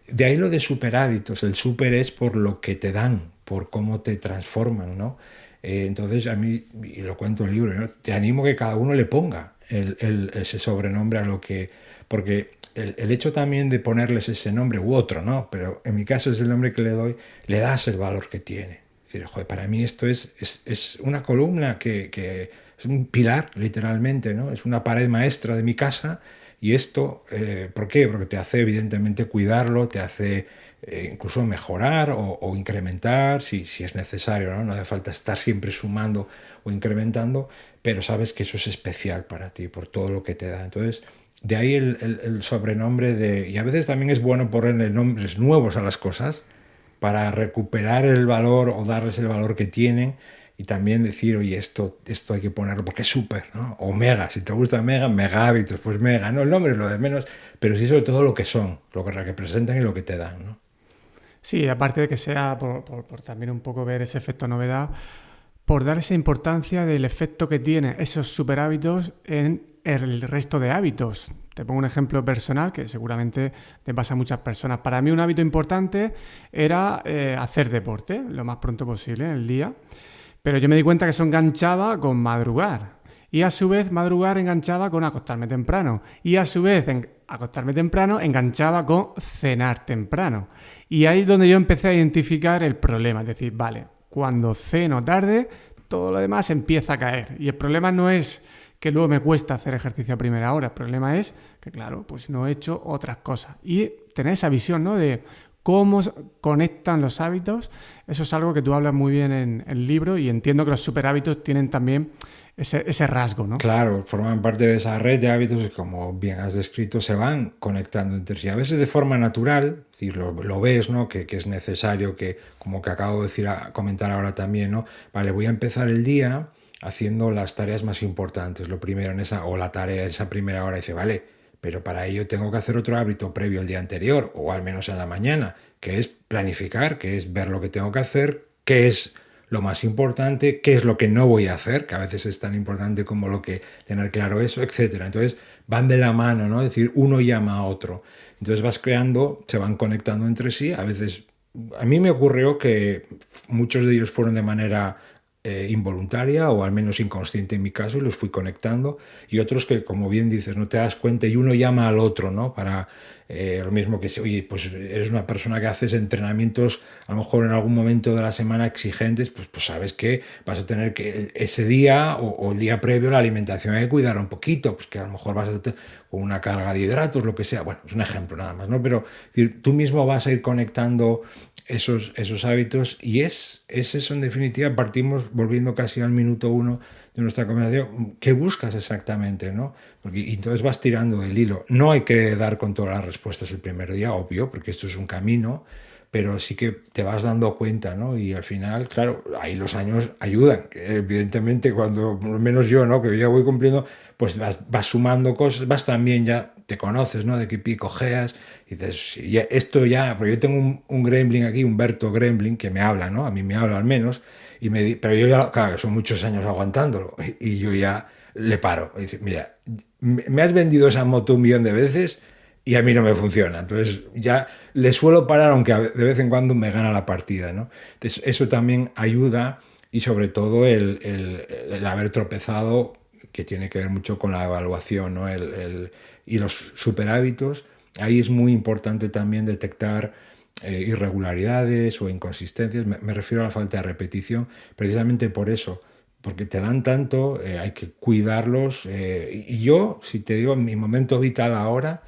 de ahí lo de superhábitos. El súper es por lo que te dan, por cómo te transforman, ¿no? Entonces a mí, y lo cuento en el libro, ¿no? Te animo que cada uno le ponga ese sobrenombre a lo que... Porque el hecho también de ponerles ese nombre u otro, ¿no? Pero en mi caso es el nombre que le doy, le das el valor que tiene. Es decir, joder, para mí esto es una columna que es un pilar, literalmente, ¿no? Es una pared maestra de mi casa. Y esto, ¿por qué? Porque te hace evidentemente cuidarlo, te hace incluso mejorar o incrementar si es necesario, ¿no? No hace falta estar siempre sumando o incrementando, pero sabes que eso es especial para ti por todo lo que te da. Entonces, de ahí el sobrenombre y a veces también es bueno ponerle nombres nuevos a las cosas para recuperar el valor o darles el valor que tienen. Y también decir, oye, esto hay que ponerlo porque es súper, ¿no? O mega, si te gusta mega hábitos, pues mega, ¿no? El nombre es lo de menos, pero sí sobre todo lo que son, lo que representan y lo que te dan, ¿no? Sí, aparte de que sea por también un poco ver ese efecto novedad, por dar esa importancia del efecto que tienen esos super hábitos en el resto de hábitos. Te pongo un ejemplo personal que seguramente te pasa a muchas personas. Para mí un hábito importante era hacer deporte lo más pronto posible en el día. Pero yo me di cuenta que eso enganchaba con madrugar. Y a su vez madrugar enganchaba con acostarme temprano. Y a su vez acostarme temprano enganchaba con cenar temprano. Y ahí es donde yo empecé a identificar el problema. Es decir, vale, cuando ceno tarde, todo lo demás empieza a caer. Y el problema no es que luego me cuesta hacer ejercicio a primera hora. El problema es que, claro, pues no he hecho otras cosas. Y tener esa visión, ¿no? De cómo conectan los hábitos. Eso es algo que tú hablas muy bien en el libro y entiendo que los superhábitos tienen también ese rasgo, ¿no? Claro, forman parte de esa red de hábitos y, como bien has descrito, se van conectando entre sí. A veces de forma natural, es decir, lo ves, ¿no? Que es necesario, que como que acabo de decir, comentar ahora también, ¿no? Vale, voy a empezar el día haciendo las tareas más importantes, lo primero en esa, o la tarea en esa primera hora, y dice, vale, pero para ello tengo que hacer otro hábito previo el día anterior, o al menos en la mañana, que es planificar, que es ver lo que tengo que hacer, qué es lo más importante, qué es lo que no voy a hacer, que a veces es tan importante como lo que tener claro eso, etcétera. Entonces van de la mano, ¿no? Es decir, uno llama a otro. Entonces vas creando, se van conectando entre sí. A veces, a mí me ocurrió que muchos de ellos fueron de manera involuntaria o al menos inconsciente en mi caso, y los fui conectando, y otros que, como bien dices, no te das cuenta y uno llama al otro, ¿no? Para lo mismo que, oye, pues eres una persona que haces entrenamientos a lo mejor en algún momento de la semana exigentes, pues sabes que vas a tener que ese día o el día previo la alimentación hay que cuidar un poquito, pues que a lo mejor vas a tener con una carga de hidratos, lo que sea. Bueno, es un ejemplo nada más, ¿no? Pero decir, tú mismo vas a ir conectando esos hábitos, y es eso en definitiva. Partimos volviendo casi al minuto 1 de nuestra conversación. ¿Qué buscas exactamente, no? Y entonces vas tirando el hilo. No hay que dar con todas las respuestas el primer día, obvio, porque esto es un camino, pero sí que te vas dando cuenta, ¿no? Y al final, claro, ahí los años ayudan. Evidentemente, cuando, por lo menos yo, ¿no? Que ya voy cumpliendo, pues vas sumando cosas, vas también, ya te conoces, ¿no? De qué pie cojeas, y dices, esto ya, pero yo tengo un gremlin aquí, Humberto Gremlin, que me habla, ¿no? A mí me habla al menos, pero yo ya, claro, son muchos años aguantándolo, y yo ya le paro. Y dice, mira, me has vendido esa moto 1.000.000 de veces y a mí no me funciona. Entonces ya le suelo parar, aunque de vez en cuando me gana la partida, ¿no? Entonces eso también ayuda, y sobre todo el haber tropezado, que tiene que ver mucho con la evaluación, ¿no? Y los superhábitos. Ahí es muy importante también detectar irregularidades o inconsistencias. Me refiero a la falta de repetición, precisamente por eso, porque te dan tanto, hay que cuidarlos. Y yo, si te digo, en mi momento vital ahora,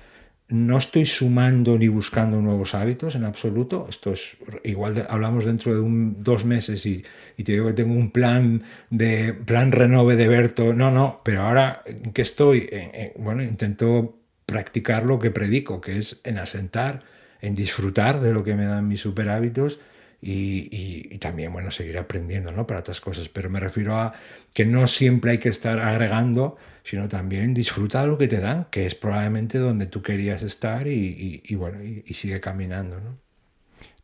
no estoy sumando ni buscando nuevos hábitos en absoluto. Esto es igual, hablamos dentro de 2 meses y te digo que tengo un plan renove de Berto. No, pero ahora que estoy, bueno, intento practicar lo que predico, que es en asentar, en disfrutar de lo que me dan mis superhábitos, y también, bueno, seguir aprendiendo, ¿no? Para otras cosas. Pero me refiero a que no siempre hay que estar agregando, sino también disfrutar lo que te dan, que es probablemente donde tú querías estar, y sigue caminando, ¿no?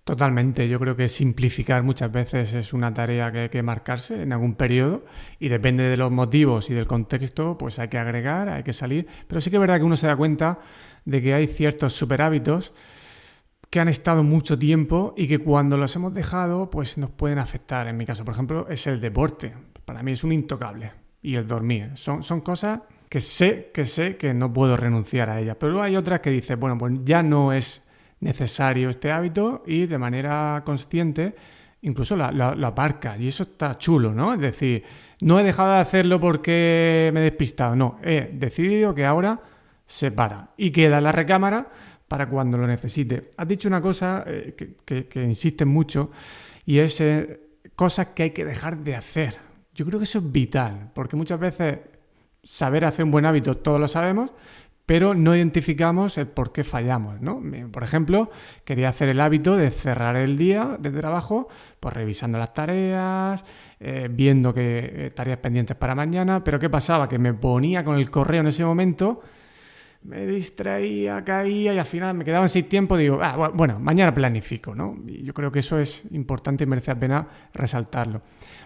Totalmente, yo creo que simplificar muchas veces es una tarea que hay que marcarse en algún periodo, y depende de los motivos y del contexto, pues hay que agregar, hay que salir, pero sí que es verdad que uno se da cuenta de que hay ciertos superhábitos que han estado mucho tiempo y que cuando los hemos dejado pues nos pueden afectar. En mi caso, por ejemplo, es el deporte. Para mí es un intocable. Y el dormir. Son cosas que sé que no puedo renunciar a ellas. Pero luego hay otras que dices, bueno, pues ya no es necesario este hábito, y de manera consciente incluso lo aparcas. Y eso está chulo, ¿no? Es decir, no he dejado de hacerlo porque me he despistado. No, he decidido que ahora se para y queda en la recámara para cuando lo necesite. Has dicho una cosa que insiste mucho, y es cosas que hay que dejar de hacer. Yo creo que eso es vital, porque muchas veces saber hacer un buen hábito todos lo sabemos, pero no identificamos el por qué fallamos, ¿no? Por ejemplo, quería hacer el hábito de cerrar el día de trabajo, pues revisando las tareas, viendo qué tareas pendientes para mañana, pero ¿qué pasaba? Que me ponía con el correo en ese momento, me distraía, caía, y al final me quedaba sin tiempo. Digo, bueno, mañana planifico, ¿no? Y yo creo que eso es importante y merece la pena resaltarlo.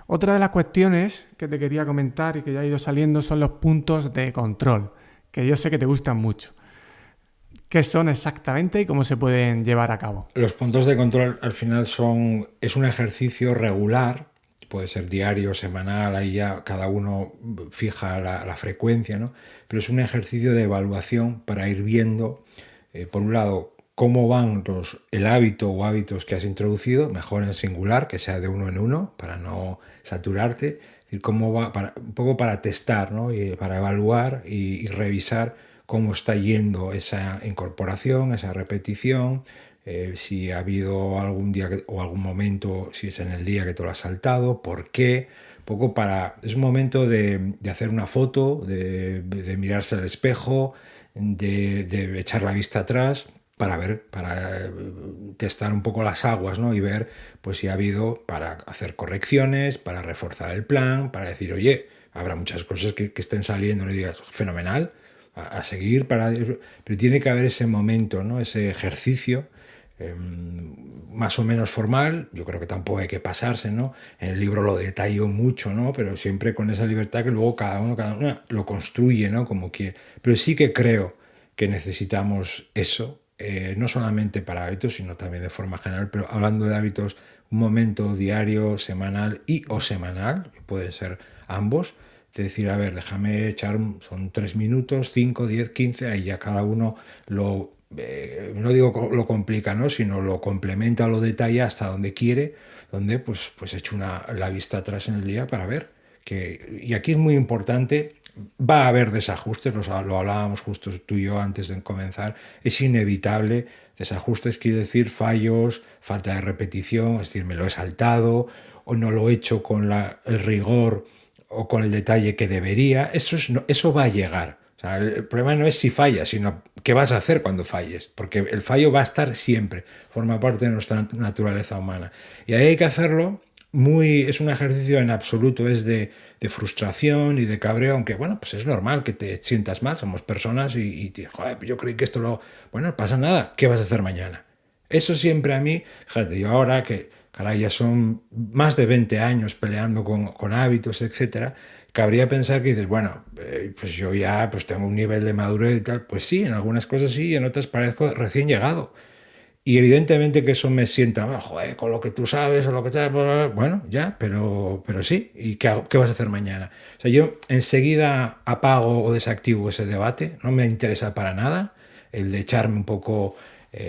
Otra de las cuestiones que te quería comentar y que ya ha ido saliendo son los puntos de control, que yo sé que te gustan mucho. ¿Qué son exactamente y cómo se pueden llevar a cabo? Los puntos de control al final es un ejercicio regular, puede ser diario, semanal, ahí ya cada uno fija la frecuencia, ¿no? Pero es un ejercicio de evaluación para ir viendo, por un lado, cómo van el hábito o hábitos que has introducido, mejor en singular, que sea de uno en uno, para no saturarte, es decir, cómo va, un poco para testar, ¿no? Y para evaluar y revisar cómo está yendo esa incorporación, esa repetición, si ha habido algún día o algún momento, si es en el día que te lo has saltado, por qué. Poco es un momento de hacer una foto, de mirarse al espejo, de echar la vista atrás para ver, para testar un poco las aguas, ¿no? Y ver pues si ha habido, para hacer correcciones, para reforzar el plan, para decir, oye, habrá muchas cosas que estén saliendo, no digas, fenomenal, a seguir, pero tiene que haber ese momento, ¿no? Ese ejercicio más o menos formal. Yo creo que tampoco hay que pasarse, ¿no? En el libro lo detallo mucho, ¿no? Pero siempre con esa libertad que luego cada uno lo construye, ¿no? Como quiere. Pero sí que creo que necesitamos eso, no solamente para hábitos, sino también de forma general, pero hablando de hábitos, un momento diario, semanal o semanal, que puede ser ambos, de decir, a ver, déjame echar, son 3 minutos, 5, 10, 15, ahí ya cada uno no digo lo complica, ¿no? Sino lo complementa, lo detalla hasta donde quiere, donde pues echo la vista atrás en el día para ver. Y aquí es muy importante, va a haber desajustes, lo hablábamos justo tú y yo antes de comenzar, es inevitable. Desajustes quiere decir fallos, falta de repetición, es decir, me lo he saltado o no lo he hecho con el rigor o con el detalle que debería. Eso va a llegar. O sea, el problema no es si fallas, sino qué vas a hacer cuando falles, porque el fallo va a estar siempre, forma parte de nuestra naturaleza humana. Y ahí hay que hacerlo es un ejercicio en absoluto, es de frustración y de cabreo, aunque bueno, pues es normal que te sientas mal, somos personas y joder, yo creí que bueno, no pasa nada, ¿qué vas a hacer mañana? Eso siempre a mí, fíjate, yo ahora que, caray, ya son más de 20 años peleando con hábitos, etcétera, cabría pensar que dices, bueno, pues yo ya pues tengo un nivel de madurez y tal. Pues sí, en algunas cosas sí, y en otras parezco recién llegado. Y evidentemente que eso me sienta mal, joder, con lo que tú sabes o lo que sabes, bueno, ya, pero sí. ¿Y qué vas a hacer mañana? O sea, yo enseguida apago o desactivo ese debate, no me interesa para nada el de echarme un poco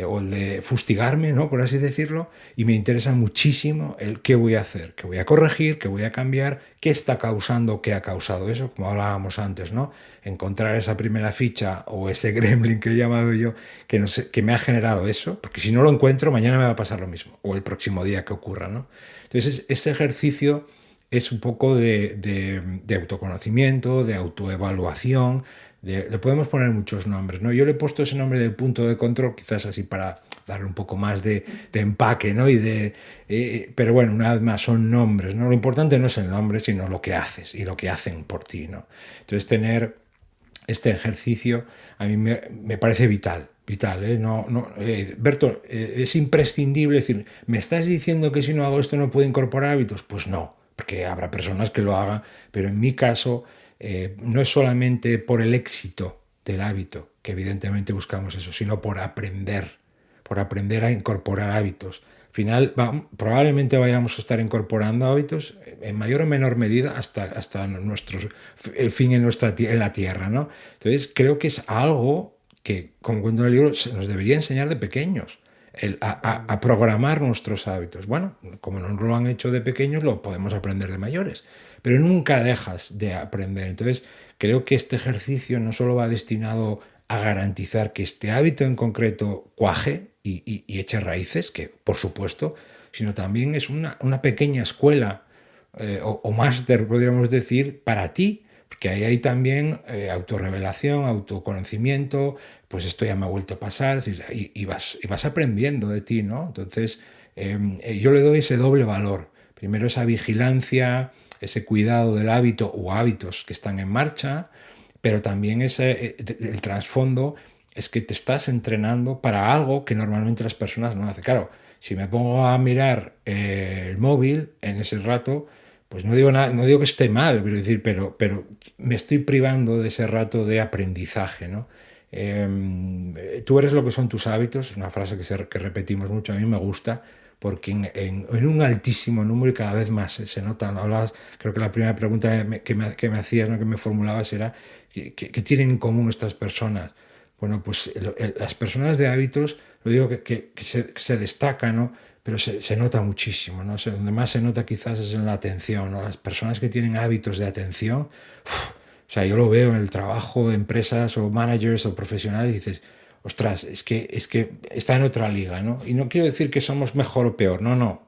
o el de fustigarme, ¿no? Por así decirlo, y me interesa muchísimo el qué voy a hacer, qué voy a corregir, qué voy a cambiar, qué está causando, qué ha causado eso, como hablábamos antes, ¿no? Encontrar esa primera ficha o ese gremlin que he llamado yo que me ha generado eso, porque si no lo encuentro, mañana me va a pasar lo mismo, o el próximo día que ocurra, ¿no? Entonces, ese ejercicio es un poco de autoconocimiento, de autoevaluación. Le podemos poner muchos nombres, ¿no? Yo le he puesto ese nombre del punto de control, quizás así para darle un poco más de empaque, ¿no? Pero bueno, una vez más son nombres, ¿no? Lo importante no es el nombre, sino lo que haces y lo que hacen por ti, ¿no? Entonces tener este ejercicio a mí me parece vital, ¿eh? Berto, es imprescindible decir, ¿me estás diciendo que si no hago esto no puedo incorporar hábitos? Pues no, porque habrá personas que lo hagan, pero en mi caso no es solamente por el éxito del hábito, que evidentemente buscamos eso, sino por aprender a incorporar hábitos. Al final, probablemente vayamos a estar incorporando hábitos en mayor o menor medida hasta el fin en la tierra, ¿no? Entonces, creo que es algo que, como cuento en el libro, se nos debería enseñar de pequeños. A programar nuestros hábitos. Bueno, como no lo han hecho de pequeños, lo podemos aprender de mayores, pero nunca dejas de aprender. Entonces, creo que este ejercicio no solo va destinado a garantizar que este hábito en concreto cuaje y eche raíces, que por supuesto, sino también es una pequeña escuela o máster, podríamos decir, para ti, porque ahí hay también autorrevelación, autoconocimiento. Pues esto ya me ha vuelto a pasar, y vas aprendiendo de ti, ¿no? Entonces, yo le doy ese doble valor. Primero, esa vigilancia, ese cuidado del hábito o hábitos que están en marcha, pero también el trasfondo es que te estás entrenando para algo que normalmente las personas no hacen. Claro, si me pongo a mirar el móvil en ese rato, pues no digo que esté mal, pero me estoy privando de ese rato de aprendizaje, ¿no? Tú eres lo que son tus hábitos, es una frase que repetimos mucho, a mí me gusta, porque en un altísimo número y cada vez más se nota. Hablabas, creo que la primera pregunta que me hacías, ¿no? Que me formulabas era ¿qué tienen en común estas personas? Bueno, pues las personas de hábitos, lo digo que se destacan, ¿no? Pero se nota muchísimo, ¿no? Donde más se nota quizás es en la atención, ¿no? Las personas que tienen hábitos de atención, o sea, yo lo veo en el trabajo de empresas o managers o profesionales y dices, ostras, es que está en otra liga, ¿no? Y no quiero decir que somos mejor o peor, no.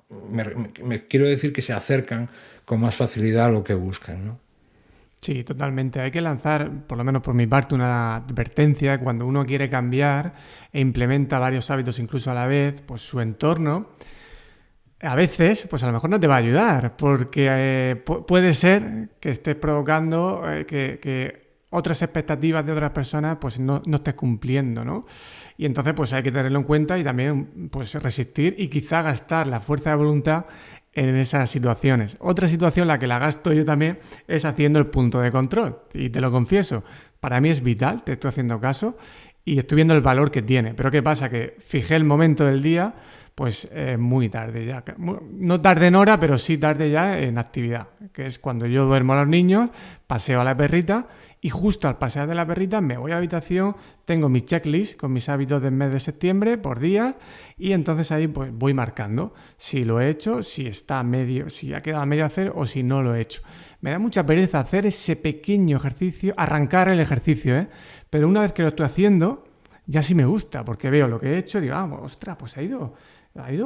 Me quiero decir que se acercan con más facilidad a lo que buscan, ¿no? Sí, totalmente. Hay que lanzar, por lo menos por mi parte, una advertencia cuando uno quiere cambiar e implementa varios hábitos incluso a la vez, pues su entorno a veces, pues a lo mejor no te va a ayudar, porque puede ser que estés provocando que otras expectativas de otras personas pues no estés cumpliendo, ¿no? Y entonces pues hay que tenerlo en cuenta y también pues resistir y quizá gastar la fuerza de voluntad en esas situaciones. Otra situación, la que la gasto yo también, es haciendo el punto de control. Y te lo confieso, para mí es vital, te estoy haciendo caso y estoy viendo el valor que tiene. Pero ¿qué pasa? Que fijé el momento del día pues muy tarde ya. No tarde en hora, pero sí tarde ya en actividad, que es cuando yo duermo a los niños, paseo a la perrita y justo al pasear de la perrita me voy a la habitación, tengo mi checklist con mis hábitos del mes de septiembre por días y entonces ahí pues voy marcando si lo he hecho, si está medio, si ha quedado medio a hacer o si no lo he hecho. Me da mucha pereza hacer ese pequeño ejercicio, arrancar el ejercicio, pero una vez que lo estoy haciendo ya sí me gusta porque veo lo que he hecho y digo, ostras, pues ha ido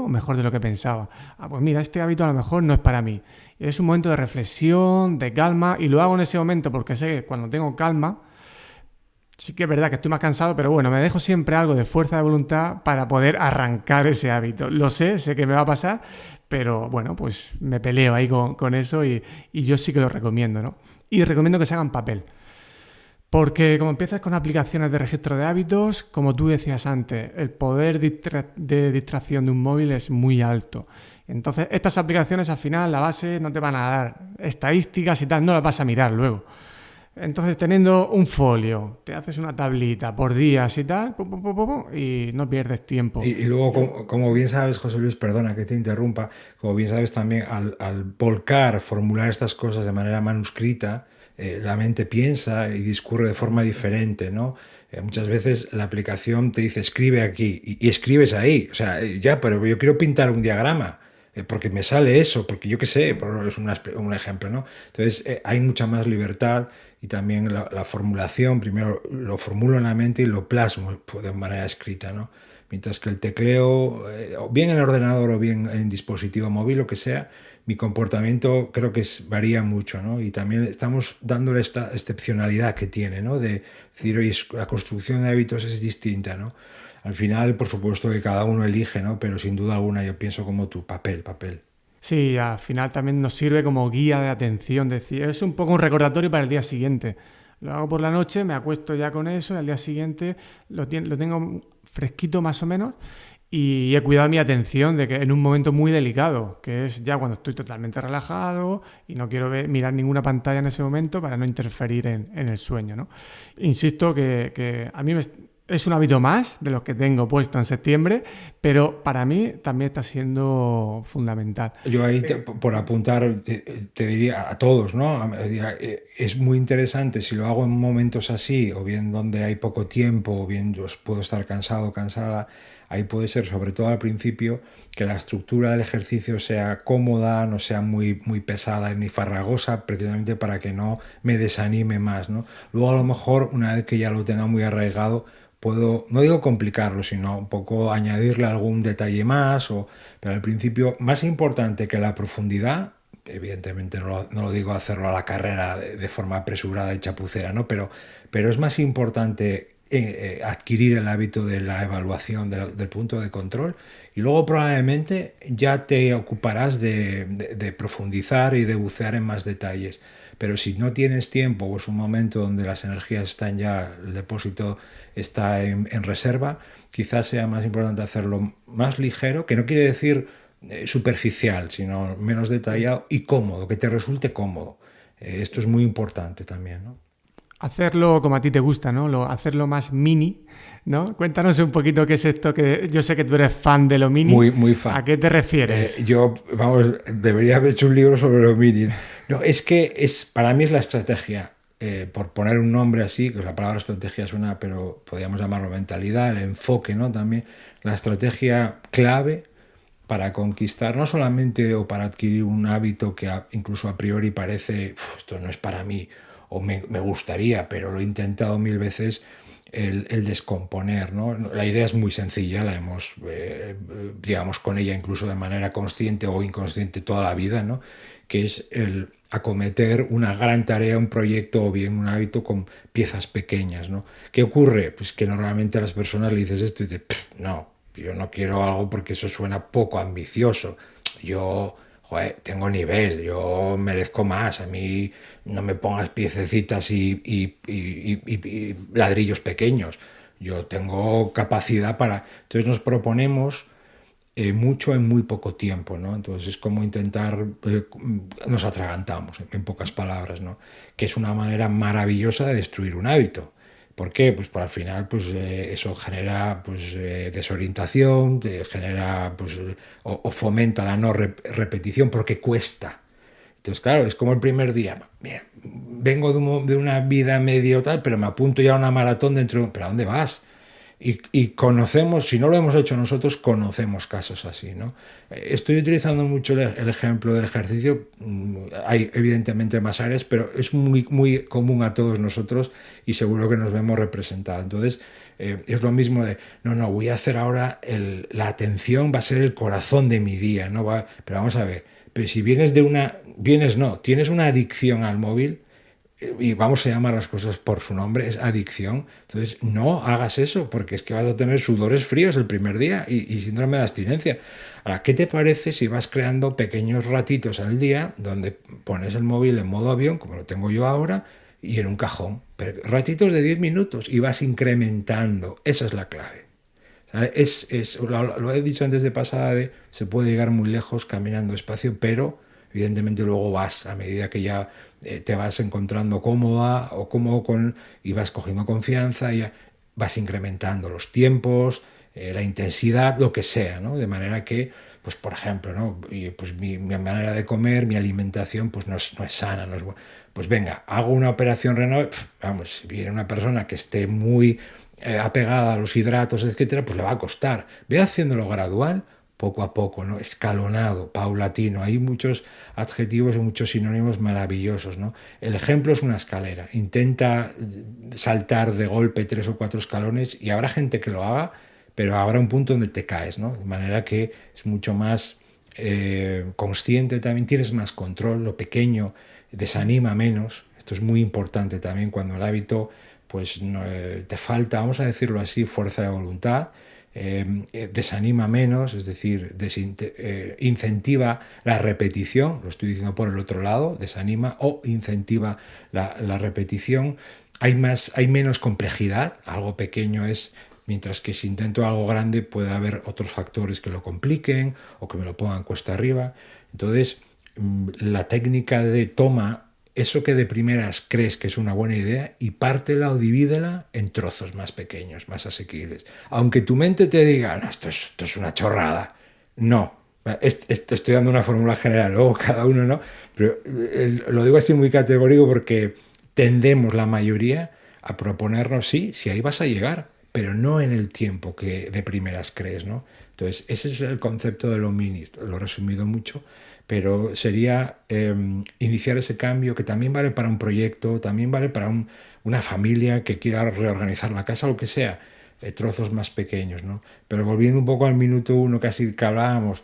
mejor de lo que pensaba. Pues mira, este hábito a lo mejor no es para mí. Es un momento de reflexión, de calma, y lo hago en ese momento porque sé que cuando tengo calma, sí que es verdad que estoy más cansado, pero bueno, me dejo siempre algo de fuerza de voluntad para poder arrancar ese hábito. Lo sé que me va a pasar, pero bueno, pues me peleo ahí con eso y yo sí que lo recomiendo, ¿no? Y recomiendo que se haga en papel. Porque como empiezas con aplicaciones de registro de hábitos, como tú decías antes, el poder de distracción de un móvil es muy alto. Entonces, estas aplicaciones al final, la base, no te van a dar estadísticas y tal, no las vas a mirar luego. Entonces, teniendo un folio, te haces una tablita por días y tal, y no pierdes tiempo. Y luego, como bien sabes, José Luis, perdona que te interrumpa, como bien sabes también, al volcar, formular estas cosas de manera manuscrita, la mente piensa y discurre de forma diferente, ¿no? Muchas veces la aplicación te dice escribe aquí y escribes ahí, o sea, ya, pero yo quiero pintar un diagrama porque me sale eso, porque yo qué sé, es un ejemplo, ¿no? Entonces hay mucha más libertad y también la formulación, primero lo formulo en la mente y lo plasmo de manera escrita, ¿no? Mientras que el tecleo, bien en el ordenador o bien en dispositivo móvil, lo que sea, mi comportamiento creo que varía mucho, ¿no? Y también estamos dándole esta excepcionalidad que tiene, ¿no? De decir, oye, la construcción de hábitos es distinta, ¿no? Al final, por supuesto que cada uno elige, ¿no? Pero sin duda alguna yo pienso como tú, papel. Sí, al final también nos sirve como guía de atención, decir, es un poco un recordatorio para el día siguiente. Lo hago por la noche, me acuesto ya con eso y al día siguiente lo tengo fresquito más o menos y he cuidado mi atención de que en un momento muy delicado, que es ya cuando estoy totalmente relajado y no quiero mirar ninguna pantalla en ese momento para no interferir en el sueño, ¿no? Insisto que a mí es un hábito más de los que tengo puesto en septiembre, pero para mí también está siendo fundamental. Yo ahí, por apuntar, te diría a todos, ¿no? Es muy interesante si lo hago en momentos así, o bien donde hay poco tiempo, o bien yo puedo estar cansado o cansada. Ahí puede ser, sobre todo al principio, que la estructura del ejercicio sea cómoda, no sea muy pesada ni farragosa, precisamente para que no me desanime más, ¿no? Luego, a lo mejor, una vez que ya lo tenga muy arraigado, puedo, no digo complicarlo, sino un poco añadirle algún detalle más, pero al principio, más importante que la profundidad, evidentemente no lo digo hacerlo a la carrera de forma apresurada y chapucera, ¿no? Pero es más importante adquirir el hábito de la evaluación del punto de control y luego probablemente ya te ocuparás de profundizar y de bucear en más detalles. Pero si no tienes tiempo o es un momento donde las energías están ya, el depósito está en reserva, quizás sea más importante hacerlo más ligero, que no quiere decir superficial, sino menos detallado y cómodo, que te resulte cómodo. Esto es muy importante también, ¿no? Hacerlo como a ti te gusta, ¿no? Hacerlo más mini, ¿no? Cuéntanos un poquito qué es esto, que yo sé que tú eres fan de lo mini. Muy fan. ¿A qué te refieres? Yo, debería haber hecho un libro sobre lo mini. No, es que para mí es la estrategia, por poner un nombre así, que la palabra estrategia suena, pero podríamos llamarlo mentalidad, el enfoque, ¿no? También la estrategia clave para conquistar, no solamente o para adquirir un hábito que incluso a priori parece, esto no es para mí, o me gustaría, pero lo he intentado 1000 veces, el descomponer, ¿no? La idea es muy sencilla, la hemos, digamos, con ella incluso de manera consciente o inconsciente toda la vida, ¿no? Que es el acometer una gran tarea, un proyecto o bien un hábito con piezas pequeñas, ¿no? ¿Qué ocurre? Pues que normalmente a las personas le dices esto y dices, no, yo no quiero algo porque eso suena poco ambicioso. Yo, joder, tengo nivel, yo merezco más. A mí no me pongas piececitas y ladrillos pequeños. Yo tengo capacidad para... Entonces nos proponemos mucho en muy poco tiempo, ¿no? Entonces es como intentar, nos atragantamos, en pocas palabras, ¿no? Que es una manera maravillosa de destruir un hábito. ¿Por qué? Pues por al final pues, eso genera pues, desorientación, genera pues, o fomenta la no repetición porque cuesta. Entonces, claro, es como el primer día. Mira, vengo de una vida medio tal, pero me apunto ya a una maratón dentro. ¿Pero a dónde vas? Y conocemos, si no lo hemos hecho nosotros, conocemos casos así, ¿no? Estoy utilizando mucho el ejemplo del ejercicio. Hay evidentemente más áreas, pero es muy, muy común a todos nosotros y seguro que nos vemos representados. Entonces, es lo mismo de, no, voy a hacer ahora, la atención va a ser el corazón de mi día, ¿no? Pero vamos a ver, pero si tienes una adicción al móvil, y vamos a llamar las cosas por su nombre, es adicción. Entonces no hagas eso, porque es que vas a tener sudores fríos el primer día y síndrome de abstinencia. Ahora, ¿qué te parece si vas creando pequeños ratitos al día donde pones el móvil en modo avión, como lo tengo yo ahora, y en un cajón? Pero ratitos de 10 minutos y vas incrementando. Esa es la clave. Lo he dicho antes de pasada, se puede llegar muy lejos caminando despacio, pero evidentemente luego vas, a medida que ya te vas encontrando cómoda o cómodo y vas cogiendo confianza, y vas incrementando los tiempos, la intensidad, lo que sea, ¿no? De manera que, pues por ejemplo, ¿no? Pues mi manera de comer, mi alimentación, pues no es sana, no es buena. Pues venga, hago una operación renal, vamos, si viene una persona que esté muy apegada a los hidratos, etcétera, pues le va a costar. Ve haciéndolo gradual, poco a poco, ¿no? Escalonado, paulatino. Hay muchos adjetivos y muchos sinónimos maravillosos, ¿no? El ejemplo es una escalera. Intenta saltar de golpe 3 o 4 escalones y habrá gente que lo haga, pero habrá un punto donde te caes, ¿no? De manera que es mucho más consciente, también tienes más control, lo pequeño desanima menos. Esto es muy importante también cuando el hábito pues no, te falta, vamos a decirlo así, fuerza de voluntad. Desanima menos, es decir, incentiva la repetición, lo estoy diciendo por el otro lado, desanima o incentiva la repetición. Hay menos complejidad, algo pequeño es, mientras que si intento algo grande puede haber otros factores que lo compliquen o que me lo pongan cuesta arriba. Entonces, la técnica de toma eso que de primeras crees que es una buena idea y pártela o divídela en trozos más pequeños, más asequibles. Aunque tu mente te diga, no, esto es una chorrada. No, estoy dando una fórmula general, luego cada uno no, pero lo digo así muy categórico porque tendemos la mayoría a proponernos, sí, ahí vas a llegar, pero no en el tiempo que de primeras crees, ¿no? Entonces, ese es el concepto de lo mini, lo he resumido mucho, pero sería iniciar ese cambio que también vale para un proyecto, también vale para una familia que quiera reorganizar la casa, lo que sea, trozos más pequeños, ¿no? Pero volviendo un poco al minuto 1 casi que hablábamos,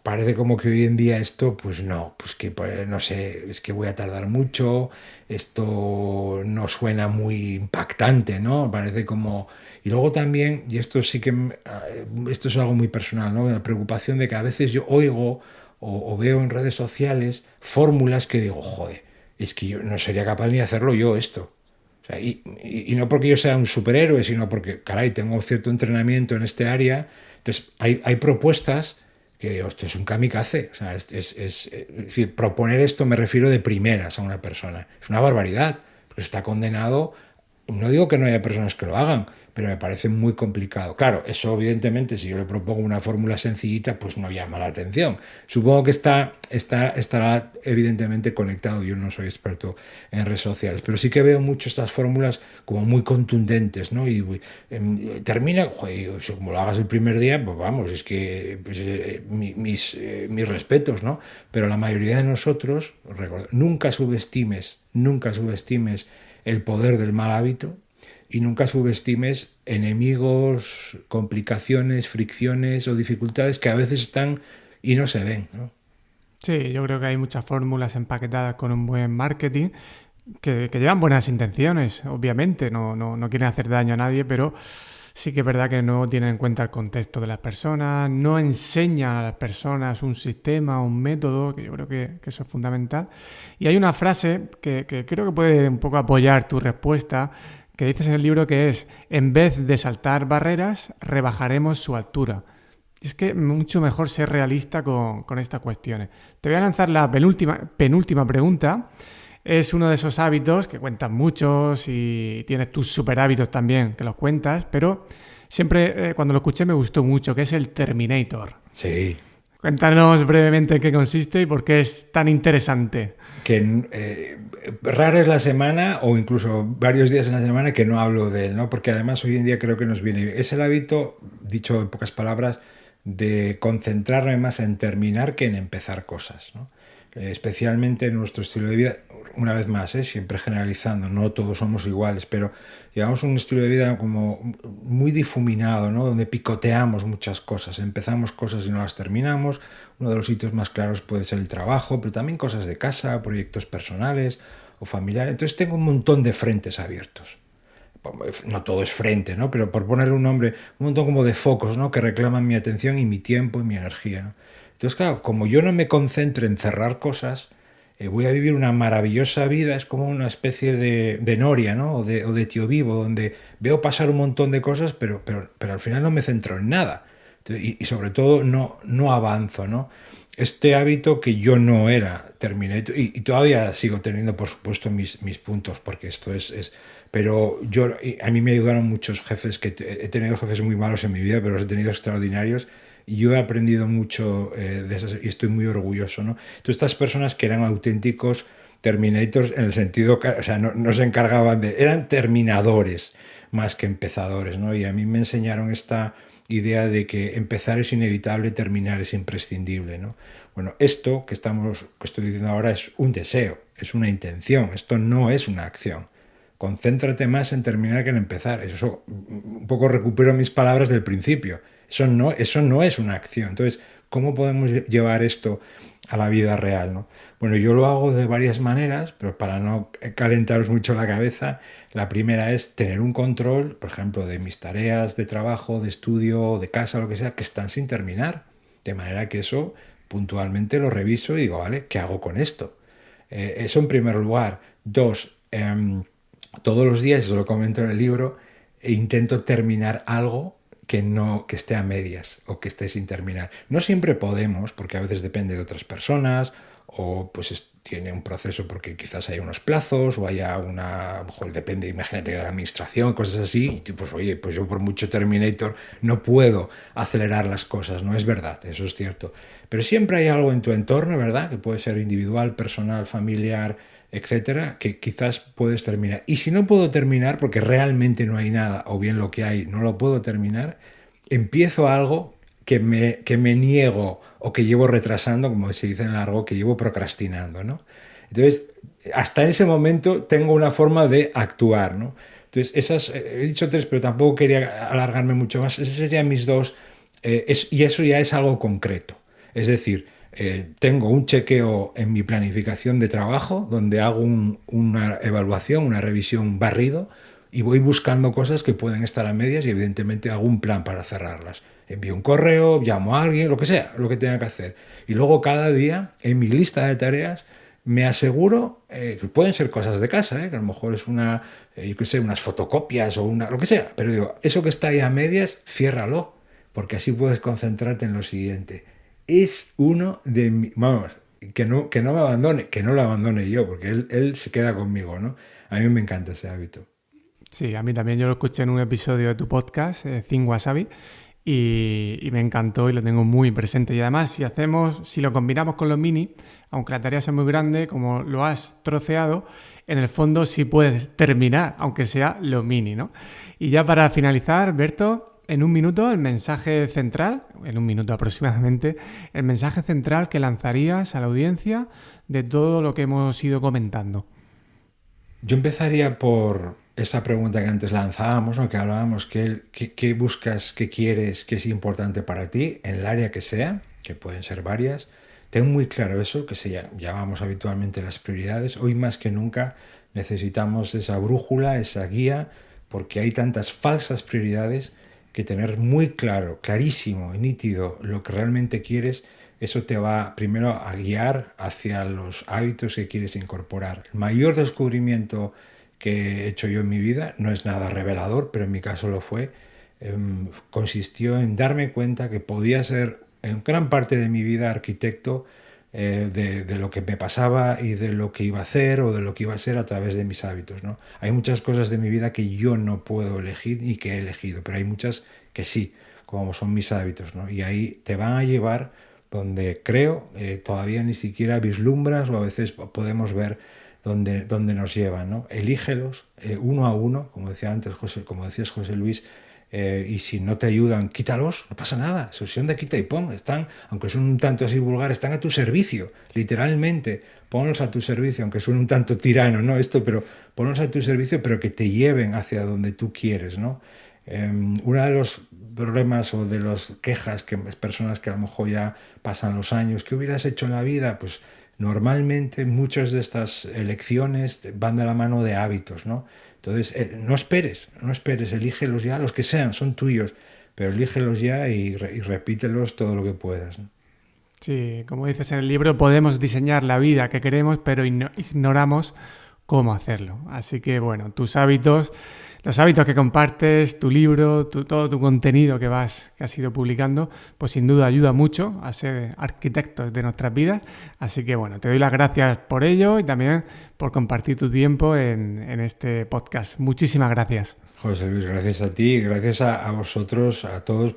parece como que hoy en día esto, pues no, pues que pues, no sé, es que voy a tardar mucho, esto no suena muy impactante, ¿no? Parece como... Y luego también, y esto sí que, esto es algo muy personal, ¿no? La preocupación de que a veces yo oigo o veo en redes sociales fórmulas que digo, joder, es que yo no sería capaz ni de hacerlo yo esto. O sea, y no porque yo sea un superhéroe, sino porque, caray, tengo cierto entrenamiento en este área. Entonces, hay propuestas que digo, esto es un kamikaze. O sea, es decir, proponer esto me refiero de primeras a una persona. Es una barbaridad, porque está condenado No digo que no haya personas que lo hagan, pero me parece muy complicado. Claro, eso evidentemente, si yo le propongo una fórmula sencillita, pues no llama la atención. Supongo que estará evidentemente conectado. Yo no soy experto en redes sociales, pero sí que veo mucho estas fórmulas como muy contundentes, ¿no? Y termina, joder, como lo hagas el primer día, pues vamos, es que pues, mis respetos, ¿no? Pero la mayoría de nosotros, nunca subestimes el poder del mal hábito. Y nunca subestimes enemigos, complicaciones, fricciones o dificultades que a veces están y no se ven, ¿no? Sí, yo creo que hay muchas fórmulas empaquetadas con un buen marketing que llevan buenas intenciones, obviamente, no quieren hacer daño a nadie, pero sí que es verdad que no tienen en cuenta el contexto de las personas, no enseñan a las personas un sistema, un método, que yo creo que eso es fundamental. Y hay una frase que creo que puede un poco apoyar tu respuesta, que dices en el libro, que es: en vez de saltar barreras, rebajaremos su altura. Y es que mucho mejor ser realista con estas cuestiones. Te voy a lanzar la penúltima pregunta. Es uno de esos hábitos que cuentas muchos y tienes tus super hábitos también que los cuentas, pero siempre cuando lo escuché me gustó mucho, que es el Terminator. Sí. Cuéntanos brevemente en qué consiste y por qué es tan interesante. Que rara es la semana o incluso varios días en la semana que no hablo de él, ¿no? Porque además hoy en día creo que nos viene bien. Es el hábito, dicho en pocas palabras, de concentrarme más en terminar que en empezar cosas, ¿no? Especialmente en nuestro estilo de vida, una vez más, siempre generalizando, no todos somos iguales, pero llevamos un estilo de vida como muy difuminado, ¿no? Donde picoteamos muchas cosas, empezamos cosas y no las terminamos. Uno de los sitios más claros puede ser el trabajo, pero también cosas de casa, proyectos personales o familiares. Entonces tengo un montón de frentes abiertos. No todo es frente, ¿no? Pero por ponerle un nombre, un montón como de focos, ¿no? Que reclaman mi atención y mi tiempo y mi energía, ¿no? Entonces, claro, como yo no me concentro en cerrar cosas, voy a vivir una maravillosa vida. Es como una especie de noria, ¿no? O de tío vivo, donde veo pasar un montón de cosas, pero al final no me centro en nada. Y sobre todo no avanzo, ¿no? Este hábito que yo no era, terminé, y todavía sigo teniendo, por supuesto, mis puntos, porque esto es pero a mí me ayudaron muchos jefes, he tenido jefes muy malos en mi vida, pero los he tenido extraordinarios, y yo he aprendido mucho de esas, y estoy muy orgulloso, ¿no? Entonces, estas personas que eran auténticos Terminators en el sentido, o sea, no se encargaban eran terminadores más que empezadores, ¿no? Y a mí me enseñaron esta idea de que empezar es inevitable, terminar es imprescindible, ¿no? Bueno, esto que estoy diciendo ahora es un deseo, es una intención, esto no es una acción. Concéntrate más en terminar que en empezar. Eso un poco recupero mis palabras del principio. Eso no es una acción. Entonces, ¿cómo podemos llevar esto a la vida real, ¿no? Bueno, yo lo hago de varias maneras, pero para no calentaros mucho la cabeza, la primera es tener un control, por ejemplo, de mis tareas de trabajo, de estudio, de casa, lo que sea, que están sin terminar. De manera que eso puntualmente lo reviso y digo, vale, ¿qué hago con esto? Eso en primer lugar. Dos, todos los días, eso lo comento en el libro, intento terminar algo que esté a medias o que esté sin terminar. No siempre podemos, porque a veces depende de otras personas, o pues tiene un proceso porque quizás haya unos plazos o haya a lo mejor depende, imagínate, de la administración, cosas así, y pues oye, pues yo por mucho Terminator no puedo acelerar las cosas, no es verdad, eso es cierto. Pero siempre hay algo en tu entorno, ¿verdad? Que puede ser individual, personal, familiar, etcétera, que quizás puedes terminar. Y si no puedo terminar porque realmente no hay nada, o bien lo que hay no lo puedo terminar, empiezo algo que me niego o que llevo retrasando, como se dice en largo, que llevo procrastinando, ¿no? Entonces, hasta en ese momento tengo una forma de actuar, ¿no? Entonces, he dicho tres, pero tampoco quería alargarme mucho más. Esos serían mis dos, y eso ya es algo concreto. Es decir, tengo un chequeo en mi planificación de trabajo donde hago una evaluación, una revisión barrido, y voy buscando cosas que pueden estar a medias y evidentemente hago un plan para cerrarlas. Envío un correo, llamo a alguien, lo que sea, lo que tenga que hacer. Y luego cada día en mi lista de tareas me aseguro que pueden ser cosas de casa, que a lo mejor es unas fotocopias o lo que sea, pero digo, eso que está ahí a medias, ciérralo, porque así puedes concentrarte en lo siguiente. Es uno de vamos, que no me abandone, que no lo abandone yo, porque él se queda conmigo, ¿no? A mí me encanta ese hábito. Sí, a mí también. Yo lo escuché en un episodio de tu podcast, Think Wasabi, y me encantó y lo tengo muy presente. Y además, si lo combinamos con los mini, aunque la tarea sea muy grande, como lo has troceado, en el fondo sí puedes terminar, aunque sea lo mini, ¿no? Y ya para finalizar, Berto, en un minuto el mensaje central, en un minuto aproximadamente, el mensaje central que lanzarías a la audiencia de todo lo que hemos ido comentando. Yo empezaría por esa pregunta que antes lanzábamos, ¿no? Que hablábamos, ¿qué buscas, qué quieres, qué es importante para ti en el área que sea, que pueden ser varias? Ten muy claro eso, que llamamos habitualmente las prioridades. Hoy más que nunca necesitamos esa brújula, esa guía, porque hay tantas falsas prioridades que tener muy claro, clarísimo y nítido lo que realmente quieres, eso te va primero a guiar hacia los hábitos que quieres incorporar. El mayor descubrimiento que he hecho yo en mi vida, no es nada revelador, pero en mi caso lo fue, consistió en darme cuenta que podía ser en gran parte de mi vida arquitecto de lo que me pasaba y de lo que iba a hacer o de lo que iba a ser a través de mis hábitos, ¿no? Hay muchas cosas de mi vida que yo no puedo elegir y que he elegido, pero hay muchas que sí, como son mis hábitos, ¿no? Y ahí te van a llevar donde creo todavía ni siquiera vislumbras o a veces podemos ver dónde nos llevan, ¿no? Elígelos uno a uno, como decía antes como decías José Luis, y si no te ayudan, quítalos, no pasa nada, sesión de quita y pon, están, aunque son un tanto así vulgar, están a tu servicio, literalmente, ponlos a tu servicio, aunque suene un tanto tirano, ¿no? Pero ponlos a tu servicio, pero que te lleven hacia donde tú quieres, ¿no? Uno de los problemas o de las quejas que personas que a lo mejor ya pasan los años, ¿qué hubieras hecho en la vida? Pues normalmente muchas de estas elecciones van de la mano de hábitos, ¿no? Entonces, no esperes, elígelos ya, los que sean, son tuyos, pero elígelos ya y repítelos todo lo que puedas, ¿no? Sí, como dices en el libro, podemos diseñar la vida que queremos, pero ignoramos cómo hacerlo. Así que, bueno, tus hábitos, los hábitos que compartes, tu libro, todo tu contenido que has ido publicando, pues sin duda ayuda mucho a ser arquitectos de nuestras vidas. Así que, bueno, te doy las gracias por ello y también por compartir tu tiempo en este podcast. Muchísimas gracias. José Luis, gracias a ti, gracias a vosotros, a todos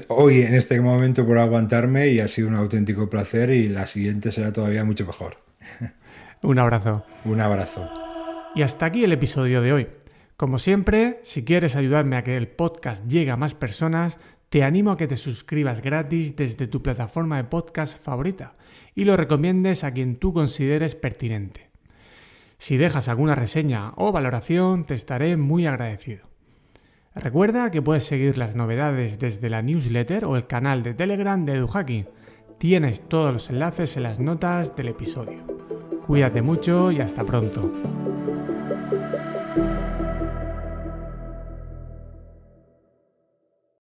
hoy en este momento por aguantarme, y ha sido un auténtico placer, y la siguiente será todavía mucho mejor. Un abrazo. Un abrazo. Y hasta aquí el episodio de hoy. Como siempre, si quieres ayudarme a que el podcast llegue a más personas, te animo a que te suscribas gratis desde tu plataforma de podcast favorita y lo recomiendes a quien tú consideres pertinente. Si dejas alguna reseña o valoración, te estaré muy agradecido. Recuerda que puedes seguir las novedades desde la newsletter o el canal de Telegram de EduHacking. Tienes todos los enlaces en las notas del episodio. Cuídate mucho y hasta pronto.